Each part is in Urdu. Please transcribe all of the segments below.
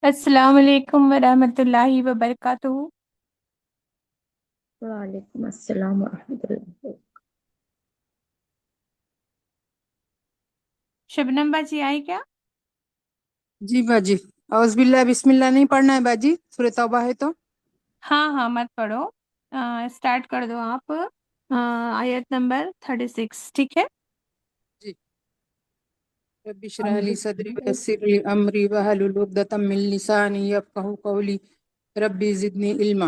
السلام علیکم ورحمۃ اللہ وبرکاتہ۔ وعلیکم السلام ورحمۃ اللہ۔ شبنم باجی آئی کیا؟ جی باجی، اعوذ باللہ بسم اللہ نہیں پڑھنا ہے باجی، سورہ توبہ ہے تو ہاں مت پڑھو، اسٹارٹ کر دو آپ، آیت نمبر 36، ٹھیک ہے؟ جی۔ رب اشرح لی صدری ویسر لی امری واحلل عقدۃ من لسانی یفقہوا قولی رب زدنی علما۔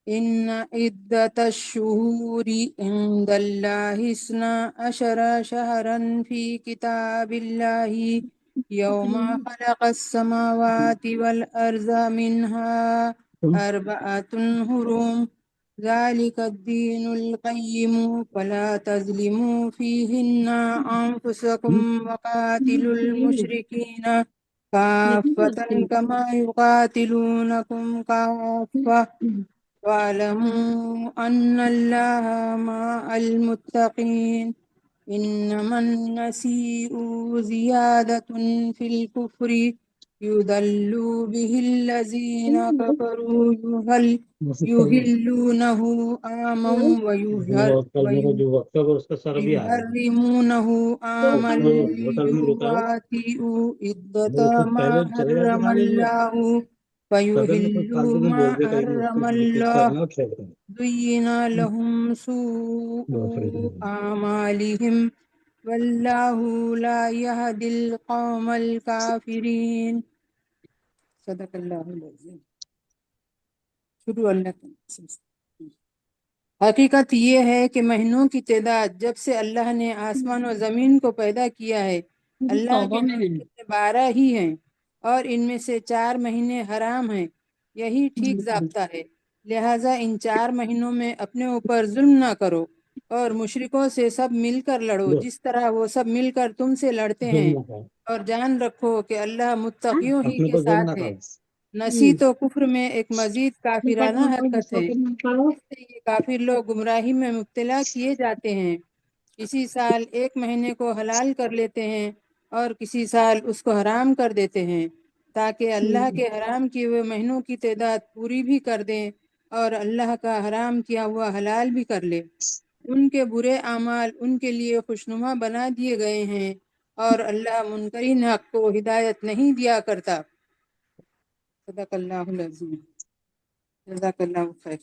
ان عدۃ الشہور عند اللہ اثنا عشر شہرا فی کتاب اللہ یوم خلق السماوات والارض منها اربعۃ حرم ذلك الدين القيم فلا تظلموا فيهن أنفسكم وقاتلوا المشركين كافة كما يقاتلونكم كافة واعلموا أن الله مع المتقين إنما النسيء زيادة في الكفر يضل به الذين كفروا يهلونه عاما ويحرمونه عاما ليواتئوا عدة ما حرم الله فيهلوا ما حرم الله زين لهم سوء أعمالهم والله لا يهدي القوم الكافرين۔ صدق اللہ العظیم۔ شروع اللہ کے نام سے۔ حقیقت یہ ہے کہ مہینوں کی تعداد جب سے اللہ نے آسمان و زمین کو پیدا کیا ہے، اللہ کے نزدیک 12 ہی ہیں، اور ان میں سے 4 مہینے حرام ہیں، یہی ٹھیک ضابطہ ہے۔ لہٰذا ان 4 مہینوں میں اپنے اوپر ظلم نہ کرو اور مشرکوں سے سب مل کر لڑو جس طرح وہ سب مل کر تم سے لڑتے ہیں، اور جان رکھو کہ اللہ متقیوں ہی کے ساتھ ہے۔ نسی تو کفر میں ایک مزید کافرانہ حرکت ہے، اس سے یہ کافر لوگ گمراہی میں مبتلا کیے جاتے ہیں۔ کسی سال ایک مہینے کو حلال کر لیتے ہیں اور کسی سال اس کو حرام کر دیتے ہیں، تاکہ اللہ کے حرام کیے ہوئے مہینوں کی تعداد پوری بھی کر دیں اور اللہ کا حرام کیا ہوا حلال بھی کر لے۔ ان کے برے اعمال ان کے لیے خوشنما بنا دیے گئے ہیں، اور اللہ منکرین حق کو ہدایت نہیں دیا کرتا۔ صدق اللہ العظیم۔ جزاک اللہ خیر۔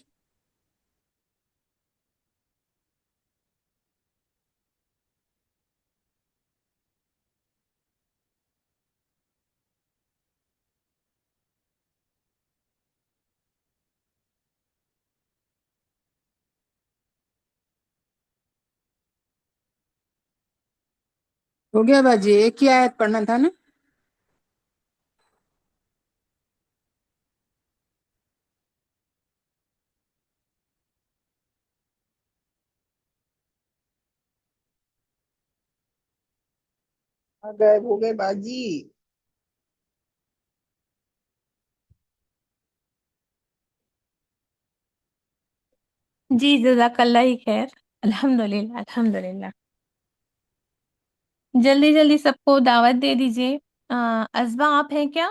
ہو گیا باجی، ایک ہی آیت پڑھنا تھا نا؟ غائب ہو گئے باجی۔ جی جزاک اللہ خیر، الحمدللہ الحمدللہ۔ جلدی جلدی سب کو دعوت دے دیجیے۔ ازبا آپ ہیں کیا؟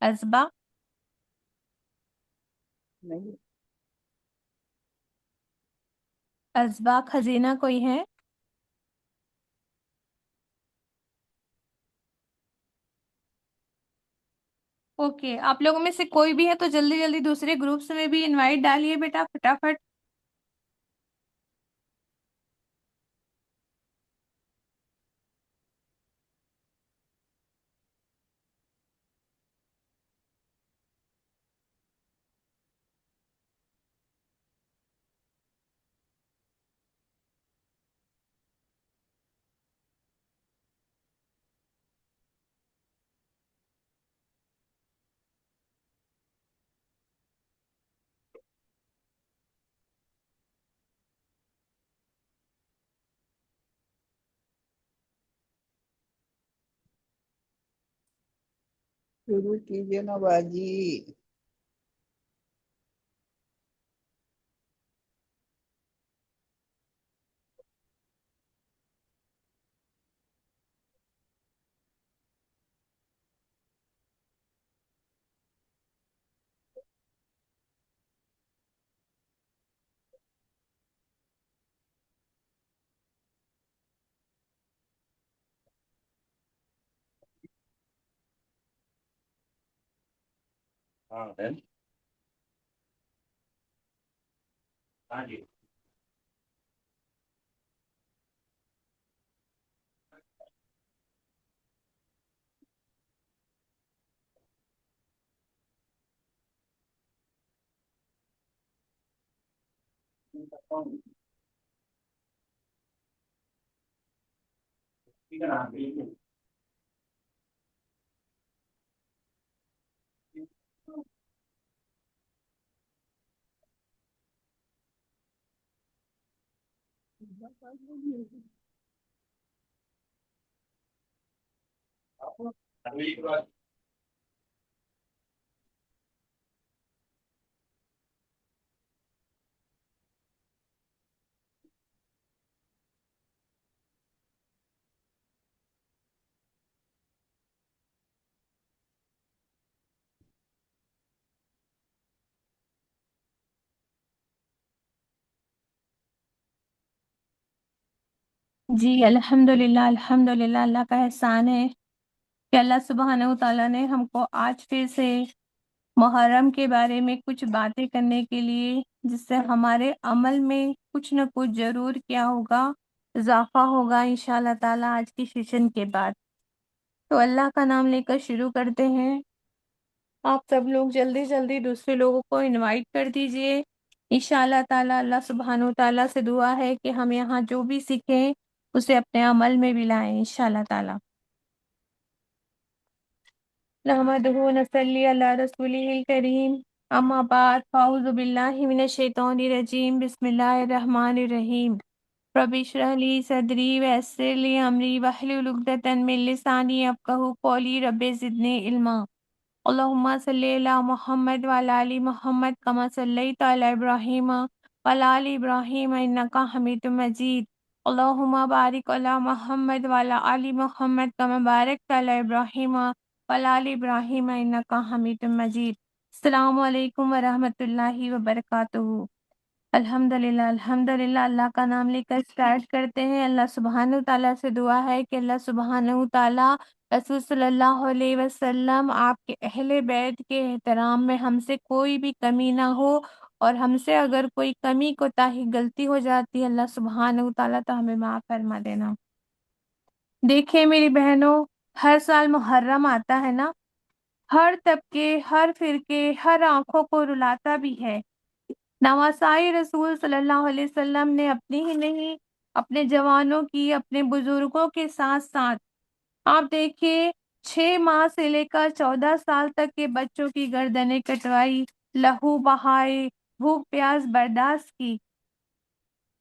ازبا؟ نہیں، ازبا خزینہ کوئی ہے؟ اوکے، آپ لوگوں میں سے کوئی بھی ہے تو جلدی جلدی دوسرے گروپس میں بھی انوائٹ ڈالیے بیٹا، فٹافٹ۔ شروع کیجیے نا باجی۔ جی الحمدللہ الحمدللہ، اللہ کا احسان ہے کہ اللہ سبحانہ و تعالیٰ نے ہم کو آج پھر سے محرم کے بارے میں کچھ باتیں کرنے کے لیے، جس سے ہمارے عمل میں کچھ نہ کچھ ضرور کیا ہوگا، اضافہ ہوگا انشاءاللہ تعالیٰ آج کی سیشن کے بعد۔ تو اللہ کا نام لے کر شروع کرتے ہیں۔ آپ سب لوگ جلدی جلدی دوسرے لوگوں کو انوائٹ کر دیجئے۔ انشاءاللہ تعالیٰ اللہ سبحانہ و تعالیٰ سے دعا ہے کہ ہم یہاں جو بھی سیکھیں اسے اپنے عمل میں بھی لائیں انشاءاللہ تعالیٰ۔ نحمدہ و نصلی علی رسولہ الکریم، اما بعد فاعوذ باللہ من الشیطان الرجیم، بسم اللہ الرحمن الرحیم۔ رب اشرح لی صدری ویسر لی امری واحلل عقدۃ من لسانی یفقہوا قولی، رب زدنی علما۔ اللہم صلی علی محمد وعلی آل محمد کما صلیت علی ابراہیم وعلی آل ابراہیم انک حمید مجید۔ اللہم بارک علی محمد وعلی آل محمد کما بارکت علی ابراہیم وعلی آل ابراہیم انک حمید مجید۔ السلام علیکم ورحمۃ اللہ وبرکاتہ۔ الحمدللہ الحمدللہ، اللہ کا نام لے کر اسٹارٹ کرتے ہیں۔ اللہ سبحانہ تعالیٰ سے دعا ہے کہ اللہ سبحانہ تعالیٰ رسول صلی اللہ علیہ وسلم آپ کے اہل بیت کے احترام میں ہم سے کوئی بھی کمی نہ ہو، اور ہم سے اگر کوئی کمی کوتاہی غلطی ہو جاتی ہے اللہ سبحانہ تعالیٰ تو ہمیں معاف فرما دینا۔ دیکھیں میری بہنوں، ہر سال محرم آتا ہے نا، ہر طبقے، ہر فرقے، ہر آنکھوں کو رلاتا بھی ہے۔ نواسائی رسول صلی اللہ علیہ وسلم نے اپنی ہی نہیں، اپنے جوانوں کی، اپنے بزرگوں کے ساتھ ساتھ آپ دیکھیے 6 ماہ سے لے کر 14 سال تک کے بچوں کی گردنیں کٹوائی، لہو بہائے، بھوک پیاس برداشت کی۔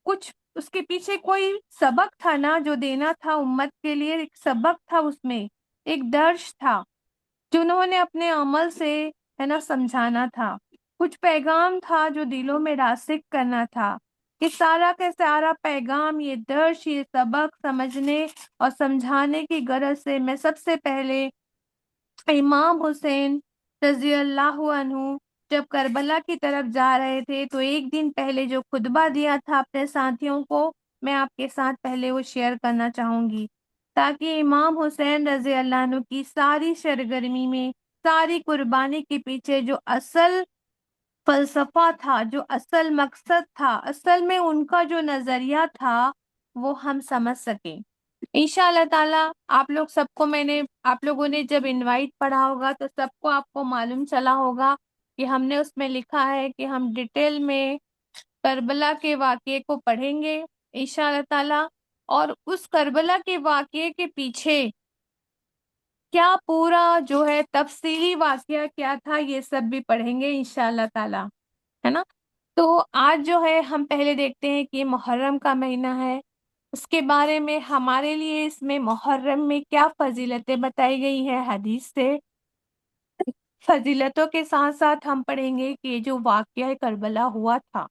کچھ اس کے پیچھے کوئی سبق تھا نا جو دینا تھا امت کے لیے، ایک سبق تھا، اس میں ایک درس تھا جنہوں نے اپنے عمل سے ہے نا سمجھانا تھا، کچھ پیغام تھا جو دلوں میں راسخ کرنا تھا۔ کہ سارا کا سارا پیغام، یہ درس، یہ سبق سمجھنے اور سمجھانے کی غرض سے میں سب سے پہلے امام حسین رضی اللہ عنہ جب کربلا کی طرف جا رہے تھے تو ایک دن پہلے جو خطبہ دیا تھا اپنے ساتھیوں کو، میں آپ کے ساتھ پہلے وہ شیئر کرنا چاہوں گی، تاکہ امام حسین رضی اللہ عنہ کی ساری سرگرمی میں، ساری قربانی کے پیچھے جو اصل فلسفہ تھا، جو اصل مقصد تھا، اصل میں ان کا جو نظریہ تھا، وہ ہم سمجھ سکیں۔ انشاءاللہ تعالیٰ آپ لوگوں نے جب انوائٹ پڑھا ہوگا تو سب کو آپ کو معلوم چلا ہوگا کہ ہم نے اس میں لکھا ہے کہ ہم ڈیٹیل میں کربلا کے واقعے کو پڑھیں گے انشاءاللہ تعالیٰ، اور اس کربلا کے واقعے کے پیچھے کیا پورا جو ہے تفصیلی واقعہ کیا تھا، یہ سب بھی پڑھیں گے انشاءاللہ تعالیٰ، ہے نا۔ تو آج جو ہے ہم پہلے دیکھتے ہیں کہ محرم کا مہینہ ہے، اس کے بارے میں ہمارے لیے اس میں محرم میں کیا فضیلتیں بتائی گئی ہے حدیث سے۔ فضیلتوں کے ساتھ ساتھ ہم پڑھیں گے کہ جو واقعہ کربلا ہوا تھا،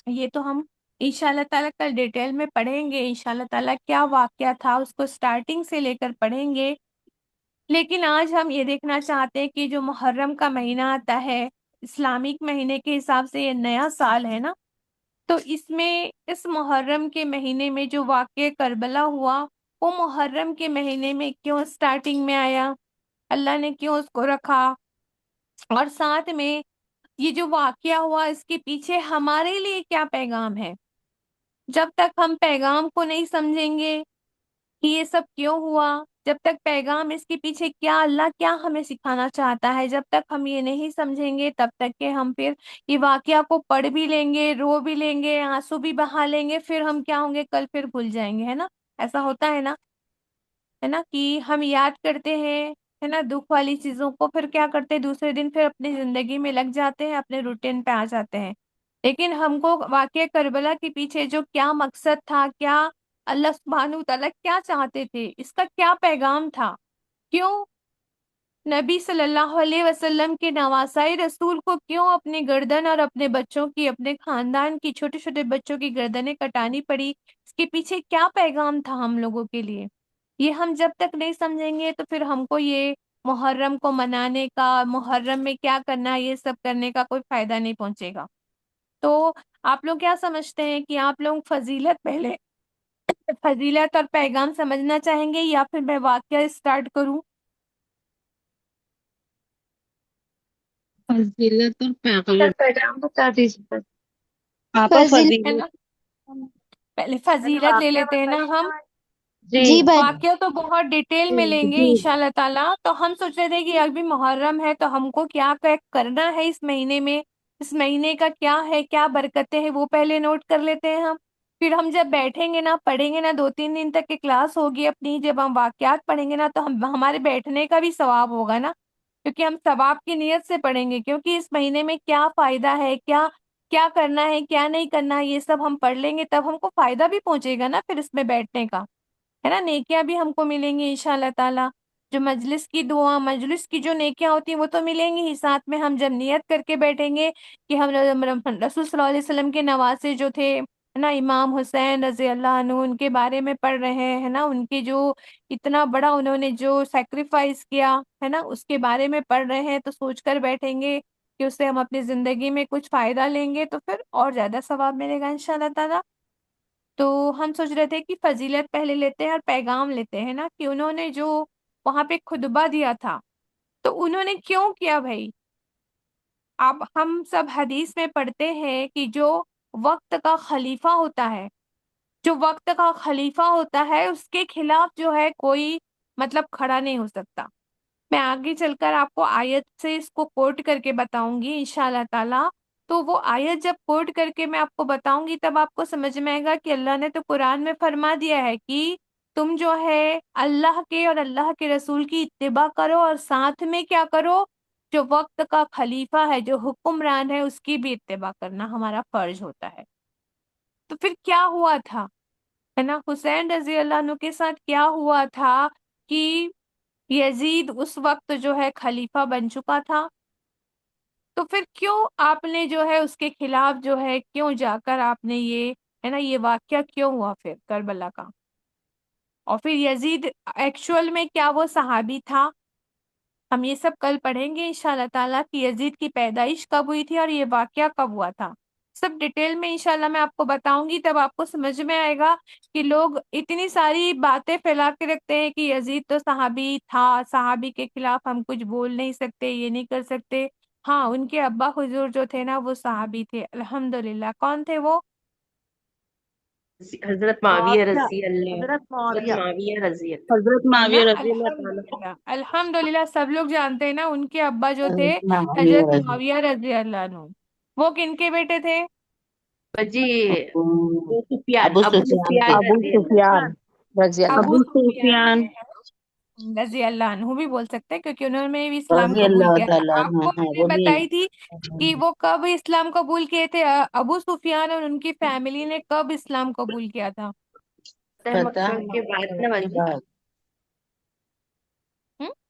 یہ تو ہم انشاءاللہ تعالیٰ کل ڈیٹیل میں پڑھیں گے انشاءاللہ تعالیٰ کیا واقعہ تھا، اس کو سٹارٹنگ سے لے کر پڑھیں گے۔ لیکن آج ہم یہ دیکھنا چاہتے ہیں کہ جو محرم کا مہینہ آتا ہے، اسلامک مہینے کے حساب سے یہ نیا سال ہے نا، تو اس میں اس محرم کے مہینے میں جو واقعہ کربلا ہوا، وہ محرم کے مہینے میں کیوں سٹارٹنگ میں آیا، اللہ نے کیوں اس کو رکھا، اور ساتھ میں یہ جو واقعہ ہوا اس کے پیچھے ہمارے لیے کیا پیغام ہے. جب تک ہم پیغام کو نہیں سمجھیں گے کہ یہ سب کیوں ہوا، جب تک پیغام اس کے پیچھے کیا اللہ کیا ہمیں سکھانا چاہتا ہے، جب تک ہم یہ نہیں سمجھیں گے تب تک کہ ہم پھر یہ واقعہ کو پڑھ بھی لیں گے، رو بھی لیں گے، آنسو بھی بہا لیں گے، پھر ہم کیا ہوں گے، کل پھر بھول جائیں گے، ہے نا. ایسا ہوتا ہے نا کہ ہم یاد کرتے ہیں ہے نا دکھ والی چیزوں کو، پھر کیا کرتے ہیں دوسرے دن پھر اپنی زندگی میں لگ جاتے ہیں، اپنے روٹین پہ آ جاتے ہیں. لیکن ہم کو واقعہ کربلا کے پیچھے جو کیا مقصد تھا، کیا اللہ سبحانہ تعالیٰ کیا چاہتے تھے، اس کا کیا پیغام تھا، کیوں نبی صلی اللہ علیہ وسلم کے نواسائی رسول کو کیوں اپنی گردن اور اپنے بچوں کی، اپنے خاندان کی چھوٹے چھوٹے بچوں کی گردنیں کٹانی پڑی، اس کے پیچھے کیا پیغام تھا ہم لوگوں کے لیے. یہ ہم جب تک نہیں سمجھیں گے تو پھر ہم کو یہ محرم کو منانے کا، محرم میں کیا کرنا ہے، یہ سب کرنے کا کوئی فائدہ نہیں پہنچے گا. تو آپ لوگ کیا سمجھتے ہیں کہ آپ لوگ فضیلت پہلے فضیلت اور پیغام سمجھنا چاہیں گے یا پھر میں واقعہ اسٹارٹ کروں؟ فضیلت اور پیغام. پیغام بتا دیجیے. آپا ہے فضیلت. نا، پہلے فضیلت لے لیتے ہیں نا ہم. جی واقعہ تو بہت ڈیٹیل میں لیں گے جی انشاءاللہ تعالیٰ. تو ہم سوچ رہے تھے کہ ابھی محرم ہے تو ہم کو کیا کرنا ہے اس مہینے میں، اس مہینے کا کیا ہے، کیا برکتیں ہیں، وہ پہلے نوٹ کر لیتے ہیں ہم. پھر ہم جب بیٹھیں گے نا، پڑھیں گے نا، 2-3 دن تک کی کلاس ہوگی اپنی، جب ہم واقعات پڑھیں گے نا تو ہمارے بیٹھنے کا بھی ثواب ہوگا نا، کیونکہ ہم ثواب کی نیت سے پڑھیں گے. کیونکہ اس مہینے میں کیا فائدہ ہے، کیا کیا کرنا ہے، کیا نہیں کرنا ہے، یہ سب ہم پڑھ لیں گے تب ہم کو فائدہ بھی پہنچے گا نا پھر اس میں بیٹھنے کا، ہے نا. نیکیاں بھی ہم کو ملیں گی انشاءاللہ تعالیٰ. جو مجلس کی دعا، مجلس کی جو نیکیاں ہوتی ہیں وہ تو ملیں گی ہی، ساتھ میں ہم جب نیت کر کے بیٹھیں گے کہ ہم رسول صلی اللہ علیہ وسلم کے نواسے جو تھے، ہے نا، امام حسین رضی اللہ عنہ، ان کے بارے میں پڑھ رہے ہیں نا، ان کے جو اتنا بڑا انہوں نے جو سیکریفائس کیا ہے نا، اس کے بارے میں پڑھ رہے ہیں، تو سوچ کر بیٹھیں گے کہ اس سے ہم اپنی زندگی میں کچھ فائدہ لیں گے تو پھر اور زیادہ ثواب ملے گا انشاءاللہ تعالیٰ. تو ہم سوچ رہے تھے کہ فضیلت پہلے لیتے ہیں اور پیغام لیتے ہیں نا، کہ انہوں نے جو وہاں پہ خطبہ دیا تھا تو انہوں نے کیوں کیا بھائی. اب ہم سب حدیث میں پڑھتے ہیں کہ جو وقت کا خلیفہ ہوتا ہے، جو وقت کا خلیفہ ہوتا ہے اس کے خلاف جو ہے کوئی مطلب کھڑا نہیں ہو سکتا. میں آگے چل کر آپ کو آیت سے اس کو کوٹ کر کے بتاؤں گی انشاءاللہ تعالیٰ. تو وہ آیت جب کوٹ کر کے میں آپ کو بتاؤں گی تب آپ کو سمجھ میں آئے گا کہ اللہ نے تو قرآن میں فرما دیا ہے کہ تم جو ہے اللہ کے اور اللہ کے رسول کی اتباع کرو، اور ساتھ میں کیا کرو، جو وقت کا خلیفہ ہے، جو حکمران ہے، اس کی بھی اتباع کرنا ہمارا فرض ہوتا ہے. تو پھر کیا ہوا تھا، ہے نا، حسین رضی اللہ عنہ کے ساتھ کیا ہوا تھا کہ یزید اس وقت جو ہے خلیفہ بن چکا تھا. تو پھر کیوں آپ نے جو ہے اس کے خلاف جو ہے کیوں جا کر آپ نے یہ، ہے نا، یہ واقعہ کیوں ہوا پھر کربلا کا. اور پھر یزید ایکچول میں کیا وہ صحابی تھا، ہم یہ سب کل پڑھیں گے انشاءاللہ تعالیٰ کہ یزید کی پیدائش کب ہوئی تھی اور یہ واقعہ کب ہوا تھا. سب ڈیٹیل میں انشاءاللہ میں آپ کو بتاؤں گی، تب آپ کو سمجھ میں آئے گا کہ لوگ اتنی ساری باتیں پھیلا کے رکھتے ہیں کہ یزید تو صحابی تھا، صحابی کے خلاف ہم کچھ بول نہیں سکتے، یہ نہیں کر سکتے. ہاں، ان کے ابا حضور جو تھے نا وہ صحابی تھے الحمدللہ. کون تھے وہ؟ حضرت معاویہ معاویہ، رضی اللہ. حضرت حضرت معاویہ. معاویہ رضی اللہ. حضرت ہے نا، معاویہ رضی اللہ تعالیٰ. الحمدللہ الحمدللہ سب لوگ جانتے ہیں نا ان کے ابا جو تھے حضرت معاویہ حضرت رضی. معاویہ رضی اللہ عنہ. وہ کن کے بیٹے تھے؟ جی ابو ابو سفیان، ابو ابو سفیان سفیان کے. ابو رضی اللہ. سفیان رضی اللہ. ابو ابو سفیان سفیان کے رضی اللہ عنہ بھی بول سکتے ہیں کیونکہ انہوں نے بھی اسلام رضی قبول اللہ کیا تھا. تعالیٰ آپ عنہ کو ہیں میں وہ نے بھی. بتائی تھی کہ وہ کب اسلام قبول کیے تھے، ابو سفیان اور ان کی فیملی نے کب اسلام قبول کیا تھا؟ فتح فتح مکہ کے بعد نا کے باجی. بعد.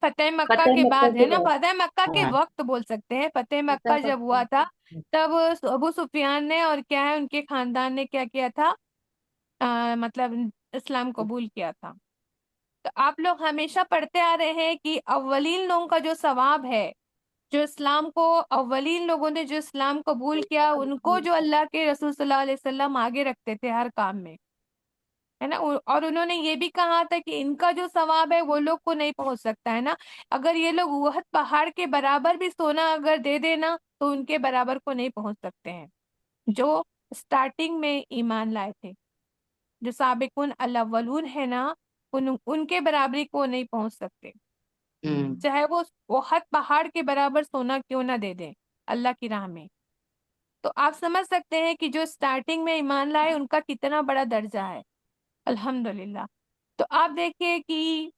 فتح مکہ فتح کے مکہ بعد، ہے کے نا، بعد. فتح مکہ کے ہاں. وقت بول سکتے ہیں. فتح فتح مکہ جب مکہ. ہوا تھا تب ابو سفیان نے اور کیا ہے ان کے خاندان نے کیا کیا تھا، مطلب اسلام قبول کیا تھا. تو آپ لوگ ہمیشہ پڑھتے آ رہے ہیں کہ اولین لوگوں کا جو ثواب ہے، جو اسلام کو اولین لوگوں نے جو اسلام قبول کیا ان کو جو اللہ کے رسول صلی اللہ علیہ وسلم آگے رکھتے تھے ہر کام میں. ہے نا. اور انہوں نے یہ بھی کہا تھا کہ ان کا جو ثواب ہے وہ لوگ کو نہیں پہنچ سکتا ہے نا. اگر یہ لوگ احد پہاڑ کے برابر بھی سونا اگر دے دینا تو ان کے برابر کو نہیں پہنچ سکتے ہیں جو اسٹارٹنگ میں ایمان لائے تھے. جو سابقون الاولون ہے نا ان کے برابری کو نہیں پہنچ سکتے، چاہے وہ احد پہاڑ کے برابر سونا کیوں نہ دے دیں اللہ کی راہ میں. تو آپ سمجھ سکتے ہیں کہ جو اسٹارٹنگ میں ایمان لائے ان کا کتنا بڑا درجہ ہے. الحمدللہ. تو آپ دیکھیے کہ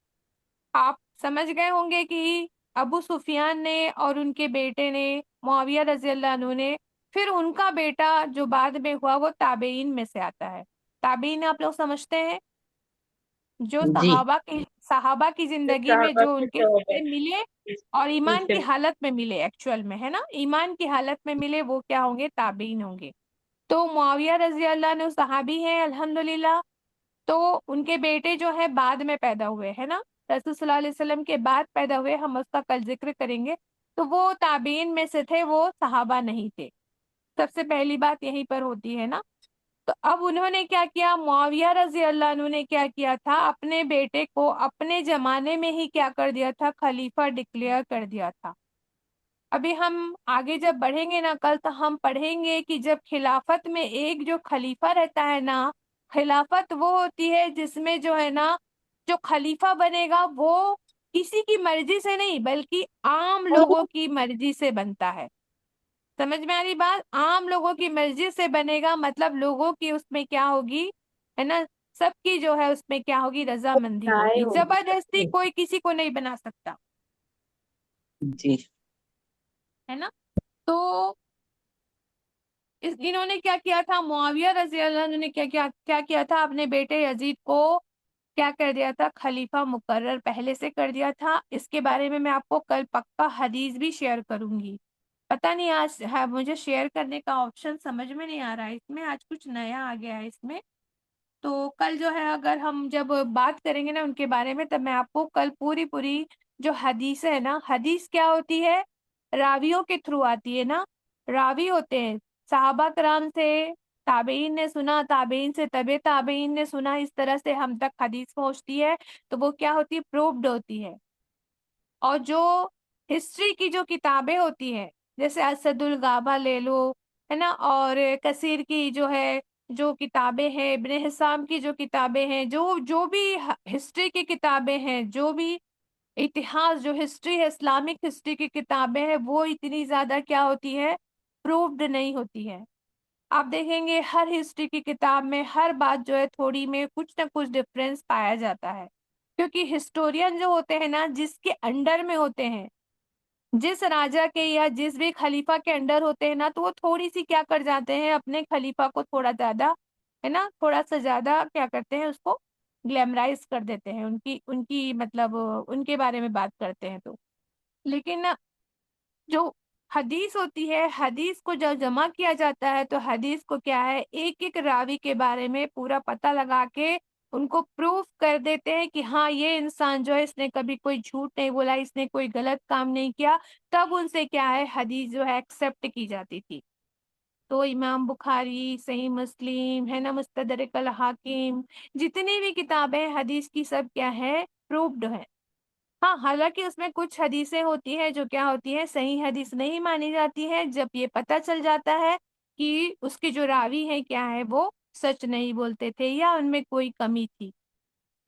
آپ سمجھ گئے ہوں گے کہ ابو سفیان نے اور ان کے بیٹے نے معاویہ رضی اللہ عنہ نے، پھر ان کا بیٹا جو بعد میں ہوا وہ تابعین میں سے آتا ہے. تابعین آپ لوگ سمجھتے ہیں جو جی صحابہ کی زندگی میں جو ان کے سے ملے اور ایمان کی ٹیوشن حالت میں ملے، ایکچوئل میں ہے نا، ایمان کی حالت میں ملے، وہ کیا ہوں گے؟ تابعین ہوں گے. تو معاویہ رضی اللہ عنہ صحابی ہیں الحمدللہ. تو ان کے بیٹے جو ہے بعد میں پیدا ہوئے ہے نا، رسول صلی اللہ علیہ وسلم کے بعد پیدا ہوئے، ہم اس کا کل ذکر کریں گے. تو وہ تابعین میں سے تھے، وہ صحابہ نہیں تھے. سب سے پہلی بات یہیں پر ہوتی ہے نا. تو اب انہوں نے کیا کیا، معاویہ رضی اللہ عنہ نے کیا کیا تھا، اپنے بیٹے کو اپنے زمانے میں ہی کیا کر دیا تھا، خلیفہ ڈکلیئر کر دیا تھا. ابھی ہم آگے جب بڑھیں گے نا کل تو ہم پڑھیں گے کہ جب خلافت میں ایک جو خلیفہ رہتا ہے نا، خلافت وہ ہوتی ہے جس میں جو ہے نا جو خلیفہ بنے گا وہ کسی کی مرضی سے نہیں بلکہ عام لوگوں کی مرضی سے بنتا ہے. سمجھ میں آ رہی بات؟ عام لوگوں کی مرضی سے بنے گا، مطلب لوگوں کی اس میں کیا ہوگی ہے نا، سب کی جو ہے اس میں کیا ہوگی، رضامندی ہوگی. زبردستی کوئی کسی کو نہیں بنا سکتا جی ہے نا. تو انہوں نے کیا کیا تھا، معاویہ رضی اللہ عنہ نے کیا کیا تھا، اپنے بیٹے یزید کو کیا کر دیا تھا، خلیفہ مقرر پہلے سے کر دیا تھا. اس کے بارے میں آپ کو کل پکا حدیث بھی شیئر کروں گی. پتہ نہیں آج مجھے شیئر کرنے کا آپشن سمجھ میں نہیں آ رہا ہے، اس میں آج کچھ نیا آ گیا ہے اس میں. تو کل جو ہے اگر ہم جب بات کریں گے نا ان کے بارے میں تب میں آپ کو کل پوری جو حدیث ہے نا، حدیث کیا ہوتی ہے، راویوں کے تھرو آتی ہے نا. راوی ہوتے ہیں صحابہ کرام سے، تابعین نے سنا، تابعین سے طبع تابعین نے سنا، اس طرح سے ہم تک حدیث پہنچتی ہے. تو وہ کیا ہوتی ہے، پروفڈ ہوتی ہے. اور جو ہسٹری کی جو کتابیں ہوتی ہیں جیسے اسد الغابہ لے لو ہے نا، اور کثیر کی جو ہے جو کتابیں ہیں، ابن حسام کی جو کتابیں ہیں، جو بھی ہسٹری کی کتابیں ہیں، جو بھی اتہاس جو ہسٹری ہے، اسلامک ہسٹری کی کتابیں ہیں، وہ اتنی زیادہ کیا ہوتی ہے، پروفڈ نہیں ہوتی ہے. آپ دیکھیں گے ہر ہسٹری کی کتاب میں ہر بات جو ہے تھوڑی میں کچھ نہ کچھ ڈفرینس پایا جاتا ہے. کیونکہ ہسٹورین جو ہوتے ہیں نا جس کے انڈر میں ہوتے ہیں، جس راجا کے یا جس بھی خلیفہ کے انڈر ہوتے ہیں نا، تو وہ تھوڑی سی کیا کر جاتے ہیں، اپنے خلیفہ کو تھوڑا زیادہ ہے نا، تھوڑا سا زیادہ کیا کرتے ہیں، اس کو گلیمرائز کر دیتے ہیں، ان کی مطلب ان کے بارے میں بات کرتے ہیں. تو لیکن جو حدیث ہوتی ہے، حدیث کو جب جمع کیا جاتا ہے تو حدیث کو کیا ہے، ایک ایک راوی کے بارے میں پورا پتہ لگا کے ان کو پروف کر دیتے ہیں کہ ہاں یہ انسان جو ہے اس نے کبھی کوئی جھوٹ نہیں بولا، اس نے کوئی غلط کام نہیں کیا. تب ان سے کیا ہے، حدیث جو ہے ایکسیپٹ کی جاتی تھی. تو امام بخاری، صحیح مسلم ہے نا، مستدرک الحاکم، جتنی بھی کتابیں حدیث کی سب کیا ہے، پروفڈ ہے. ہاں حالانکہ اس میں کچھ حدیثیں ہوتی ہیں جو کیا ہوتی ہے، صحیح حدیث نہیں مانی جاتی ہے جب یہ پتہ چل جاتا ہے کہ اس کے جو راوی ہیں کیا ہے، وہ سچ نہیں بولتے تھے یا ان میں کوئی کمی تھی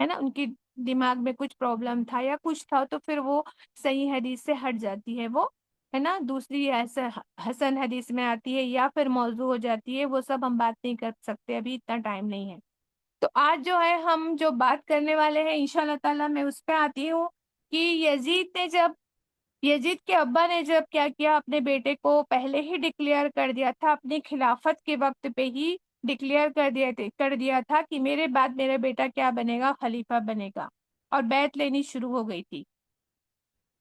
ہے نا، ان کی دماغ میں کچھ پرابلم تھا یا کچھ تھا، تو پھر وہ صحیح حدیث سے ہٹ جاتی ہے، وہ ہے نا دوسری ایسا حسن حدیث میں آتی ہے یا پھر موضوع ہو جاتی ہے. وہ سب ہم بات نہیں کر سکتے، ابھی اتنا ٹائم نہیں ہے. تو آج جو ہے ہم جو بات کرنے والے ہیں انشاءاللہ تعالیٰ میں اس پہ آتی ہوں کہ یزید کے ابا نے جب کیا کیا، اپنے بیٹے کو پہلے ہی ڈکلیئر کر دیا تھا، اپنی خلافت کے وقت پہ ہی ڈکلیئر کر دیا تھا کہ میرے بعد میرا بیٹا کیا بنے گا، خلیفہ بنے گا. اور بیعت لینی شروع ہو گئی تھی.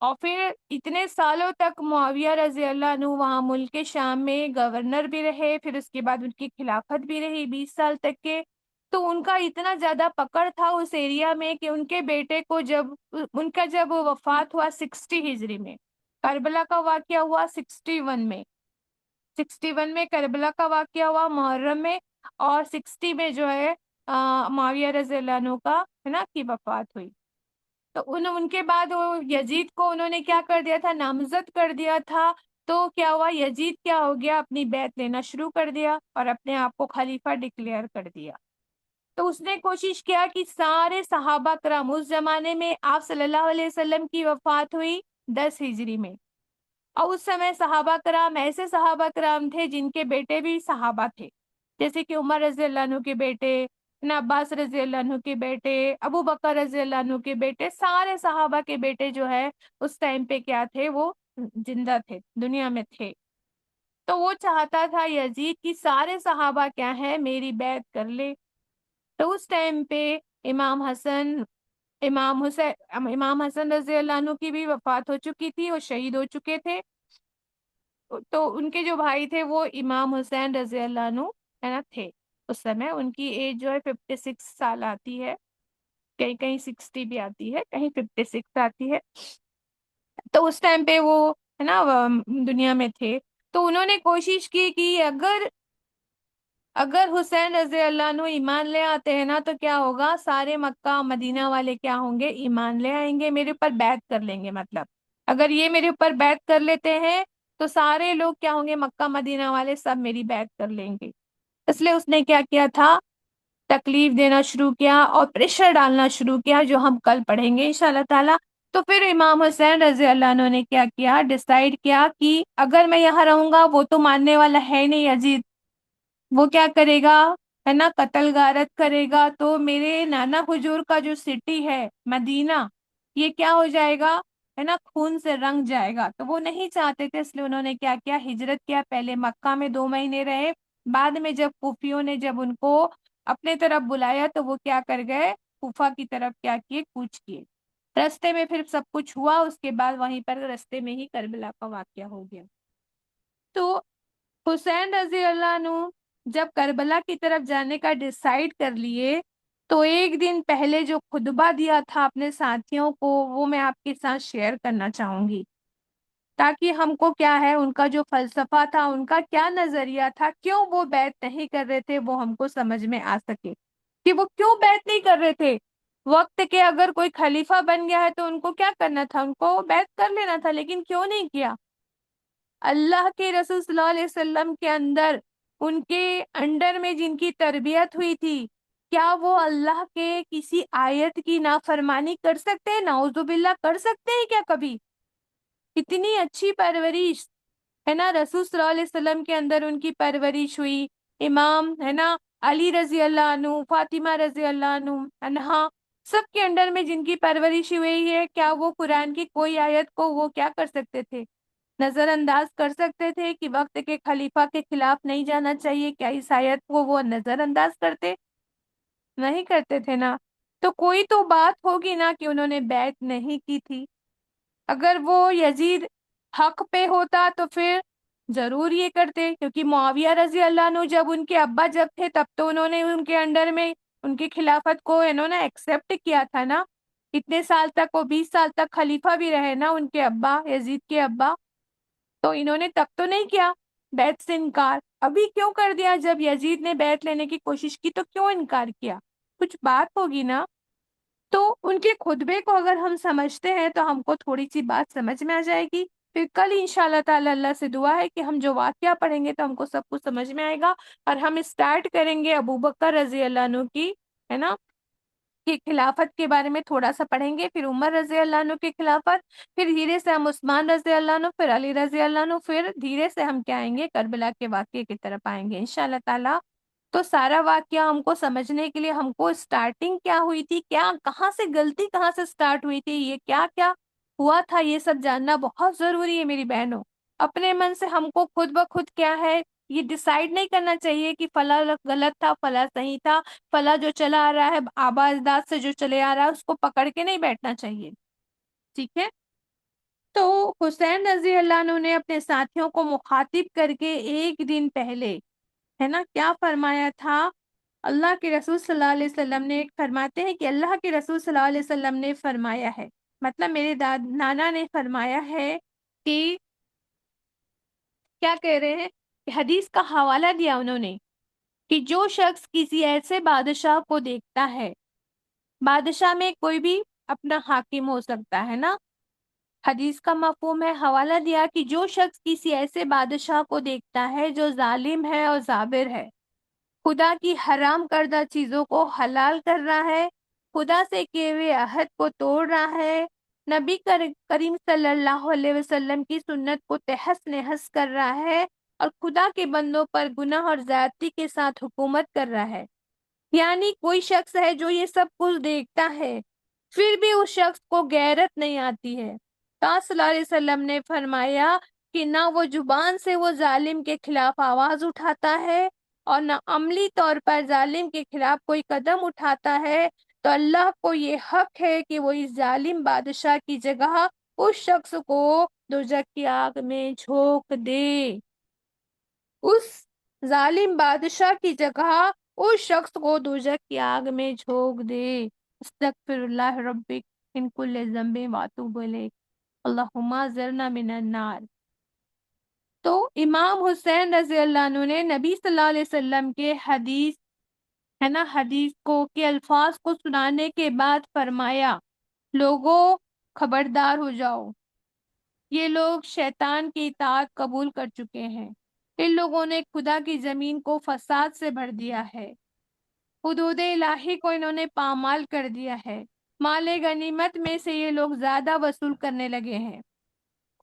اور پھر اتنے سالوں تک معاویہ رضی اللہ عنہ وہاں ملک شام میں گورنر بھی رہے، پھر اس کے بعد ان کی خلافت بھی رہی 20 سال تک کے. تو ان کا اتنا زیادہ پکڑ تھا اس ایریا میں کہ ان کے بیٹے کو جب وفات ہوا 60 ہجری میں، کربلا کا واقعہ ہوا 61 میں، 61 میں کربلا کا واقعہ ہوا محرم میں، اور 60 میں جو ہے معاویہ رضی اللہ عنہ کا ہے نا کی وفات ہوئی، تو ان کے بعد وہ یزید کو انہوں نے کیا کر دیا تھا، نامزد کر دیا تھا۔ تو کیا ہوا، یزید کیا ہو گیا، اپنی بیعت لینا شروع کر دیا اور اپنے آپ کو خلیفہ ڈکلیئر کر دیا۔ تو اس نے کوشش کیا کہ سارے صحابہ کرام، اس زمانے میں آپ صلی اللہ علیہ وسلم کی وفات ہوئی 10 ہجری میں، اور اس سمے صحابہ کرام ایسے صحابہ کرام تھے جن کے بیٹے بھی صحابہ تھے، جیسے کہ عمر رضی اللہ عنہ کے بیٹے، عباس رضی اللہ عنہ کے بیٹے، ابو بکر رضی اللہ عنہ کے بیٹے، سارے صحابہ کے بیٹے جو ہے اس ٹائم پہ کیا تھے، وہ زندہ تھے، دنیا میں تھے۔ تو وہ چاہتا تھا یزید کی سارے صحابہ کیا ہیں، میری بیعت کر لے۔ تو اس ٹائم پہ امام حسن امام حسن رضی اللہ عنہ کی بھی وفات ہو چکی تھی، وہ شہید ہو چکے تھے۔ تو ان کے جو بھائی تھے وہ امام حسین رضی اللہ عنہ ہے نا تھے۔ اس سمے ان کی ایج جو ہے 56 سال آتی ہے، کہیں کہیں 60 بھی آتی ہے، کہیں 56 آتی ہے۔ تو اس ٹائم پہ وہ ہے نا دنیا میں تھے۔ تو انہوں نے کوشش کی کہ اگر حسین رضی اللہ عنہ ایمان لے آتے ہیں نا تو کیا ہوگا، سارے مکہ مدینہ والے کیا ہوں گے، ایمان لے آئیں گے، میرے اوپر بیعت کر لیں گے۔ مطلب اگر یہ میرے اوپر بیعت کر لیتے ہیں تو سارے لوگ کیا ہوں گے، مکہ مدینہ والے سب میری بیعت کر لیں گے۔ اس لیے اس نے کیا کیا تھا، تکلیف دینا شروع کیا اور پریشر ڈالنا شروع کیا، جو ہم کل پڑھیں گے انشاءاللہ تعالی۔ تو پھر امام حسین رضی اللہ عنہ نے کیا کیا، ڈیسائیڈ کیا کہ اگر میں یہاں رہوں گا، وہ تو ماننے والا ہے نہیں یزید، وہ کیا کرے گا ہے نا، قتل غارت کرے گا، تو میرے نانا حضور کا جو سٹی ہے مدینہ، یہ کیا ہو جائے گا ہے نا، خون سے رنگ جائے گا۔ تو وہ نہیں چاہتے تھے، اس لیے انہوں نے کیا کیا، ہجرت کیا۔ پہلے مکہ میں 2 مہینے رہے، بعد میں جب کوفیوں نے جب ان کو اپنے طرف بلایا تو وہ کیا کر گئے، کوفہ کی طرف کیا کیے، کوچ کیے۔ رستے میں پھر سب کچھ ہوا، اس کے بعد وہیں پر رستے میں ہی کربلا کا واقعہ ہو گیا۔ تو حسین رضی اللہ عنہ جب کربلا کی طرف جانے کا ڈیسائیڈ کر لیے، تو ایک دن پہلے جو خطبہ دیا تھا اپنے ساتھیوں کو، وہ میں آپ کے ساتھ شیئر کرنا چاہوں گی، تاکہ ہم کو کیا ہے، ان کا جو فلسفہ تھا، ان کا کیا نظریہ تھا، کیوں وہ بیعت نہیں کر رہے تھے، وہ ہم کو سمجھ میں آ سکے کہ وہ کیوں بیعت نہیں کر رہے تھے۔ وقت کے اگر کوئی خلیفہ بن گیا ہے تو ان کو کیا کرنا تھا، ان کو بیعت کر لینا تھا، لیکن کیوں نہیں کیا؟ اللہ کے رسول صلی اللہ علیہ وسلم کے اندر، ان کے انڈر میں جن کی تربیت ہوئی تھی، کیا وہ اللہ کے کسی آیت کی نافرمانی کر سکتے ہیں؟ نعوذ باللہ، کر سکتے ہیں کیا کبھی؟ اتنی اچھی پرورش ہے نا، رسول صلی اللہ علیہ وسلم کے اندر ان کی پرورش ہوئی، امام ہے نا علی رضی اللہ عنہ، فاطمہ رضی اللہ عنہا، سب کے انڈر میں جن کی پرورش ہوئی ہے، کیا وہ قرآن کی کوئی آیت کو وہ کیا کر سکتے تھے، نظر انداز کر سکتے تھے کہ وقت کے خلیفہ کے خلاف نہیں جانا چاہیے؟ کیا اس آیت کو وہ نظر انداز کرتے؟ نہیں کرتے تھے نا۔ تو کوئی تو بات ہوگی نا کہ انہوں نے بیعت نہیں کی تھی۔ اگر وہ یزید حق پہ ہوتا تو پھر ضرور یہ کرتے، کیونکہ معاویہ رضی اللہ عنہ جب ان کے ابا جب تھے تب تو انہوں نے ان کے انڈر میں ان کی خلافت کو انہوں نے ایکسپٹ کیا تھا نا، اتنے سال تک، وہ 20 سال تک خلیفہ بھی رہے نا ان کے ابا، یزید کے ابا، تو انہوں نے تب تو نہیں کیا بیعت سے انکار۔ ابھی کیوں کر دیا؟ جب یزید نے بیعت لینے کی کوشش کی تو کیوں انکار کیا؟ کچھ بات ہوگی نا۔ تو ان کے خطبے کو اگر ہم سمجھتے ہیں تو ہم کو تھوڑی سی بات سمجھ میں آ جائے گی۔ پھر کل انشاءاللہ تعالی اللہ سے دعا ہے کہ ہم جو واقعہ پڑھیں گے تو ہم کو سب کچھ سمجھ میں آئے گا، اور ہم اسٹارٹ کریں گے ابو بکر رضی اللہ عنہ کی ہے نا کی خلافت کے بارے میں تھوڑا سا پڑھیں گے، پھر عمر رضی اللہ عنہ کی خلافت، پھر دھیرے سے ہم عثمان رضی اللہ عنہ، پھر علی رضی اللہ عنہ، پھر دھیرے سے ہم کیا آئیں گے، کربلا کے واقعے کی طرف آئیں گے انشاءاللہ تعالی۔ تو سارا واقعہ ہم کو سمجھنے کے لیے ہم کو اسٹارٹنگ کیا ہوئی تھی، کیا کہاں سے غلطی کہاں سے اسٹارٹ ہوئی تھی، یہ کیا کیا ہوا تھا، یہ سب جاننا بہت ضروری ہے میری بہنوں۔ اپنے من سے ہم کو خود بخود کیا ہے، یہ ڈیسائیڈ نہیں کرنا چاہیے کہ فلاں غلط تھا، فلاں صحیح تھا، فلاں جو چلا آ رہا ہے آبا اجداد سے جو چلے آ رہا ہے اس کو پکڑ کے نہیں بیٹھنا چاہیے، ٹھیک ہے۔ تو حسین رضی اللہ عنہ نے اپنے ساتھیوں کو مخاطب کر کے ایک دن پہلے ہے نا کیا فرمایا تھا، اللہ کے رسول صلی اللہ علیہ وسلم نے فرماتے ہیں کہ اللہ کے رسول صلی اللہ علیہ وسلم نے فرمایا ہے، مطلب میرے نانا نے فرمایا ہے کہ کیا کہہ رہے ہیں کہ حدیث کا حوالہ دیا انہوں نے کہ جو شخص کسی ایسے بادشاہ کو دیکھتا ہے، بادشاہ میں کوئی بھی اپنا حاکم ہو سکتا ہے نا، حدیث کا مفہوم ہے، حوالہ دیا کہ جو شخص کسی ایسے بادشاہ کو دیکھتا ہے جو ظالم ہے اور جابر ہے، خدا کی حرام کردہ چیزوں کو حلال کر رہا ہے، خدا سے کیے ہوئے عہد کو توڑ رہا ہے، نبی کریم صلی اللہ علیہ وسلم کی سنت کو تہس نہس کر رہا ہے، اور خدا کے بندوں پر گناہ اور زیادتی کے ساتھ حکومت کر رہا ہے۔ یعنی کوئی شخص ہے جو یہ سب کچھ دیکھتا ہے، پھر بھی اس شخص کو غیرت نہیں آتی ہے۔ تو صلی اللہ علیہ وسلم نے فرمایا کہ نہ وہ زبان سے وہ ظالم کے خلاف آواز اٹھاتا ہے اور نہ عملی طور پر ظالم کے خلاف کوئی قدم اٹھاتا ہے، تو اللہ کو یہ حق ہے کہ وہ اس ظالم بادشاہ کی جگہ اس شخص کو دوزخ کی آگ میں جھونک دے۔ اس ظالم بادشاہ کی جگہ اس شخص کو دوزخ کی آگ میں جھونک دے۔ استغفر اللہ ربک من کل ذنب واتوب الیک، اللہم اجرنا من النار۔ تو امام حسین رضی اللہ عنہ نے نبی صلی اللہ علیہ وسلم کے حدیث ہے نا، حدیث کو کے الفاظ کو سنانے کے بعد فرمایا، لوگوں خبردار ہو جاؤ، یہ لوگ شیطان کی اطاعت قبول کر چکے ہیں، ان لوگوں نے خدا کی زمین کو فساد سے بھر دیا ہے، حدود الہی کو انہوں نے پامال کر دیا ہے، مال غنیمت میں سے یہ لوگ زیادہ وصول کرنے لگے ہیں،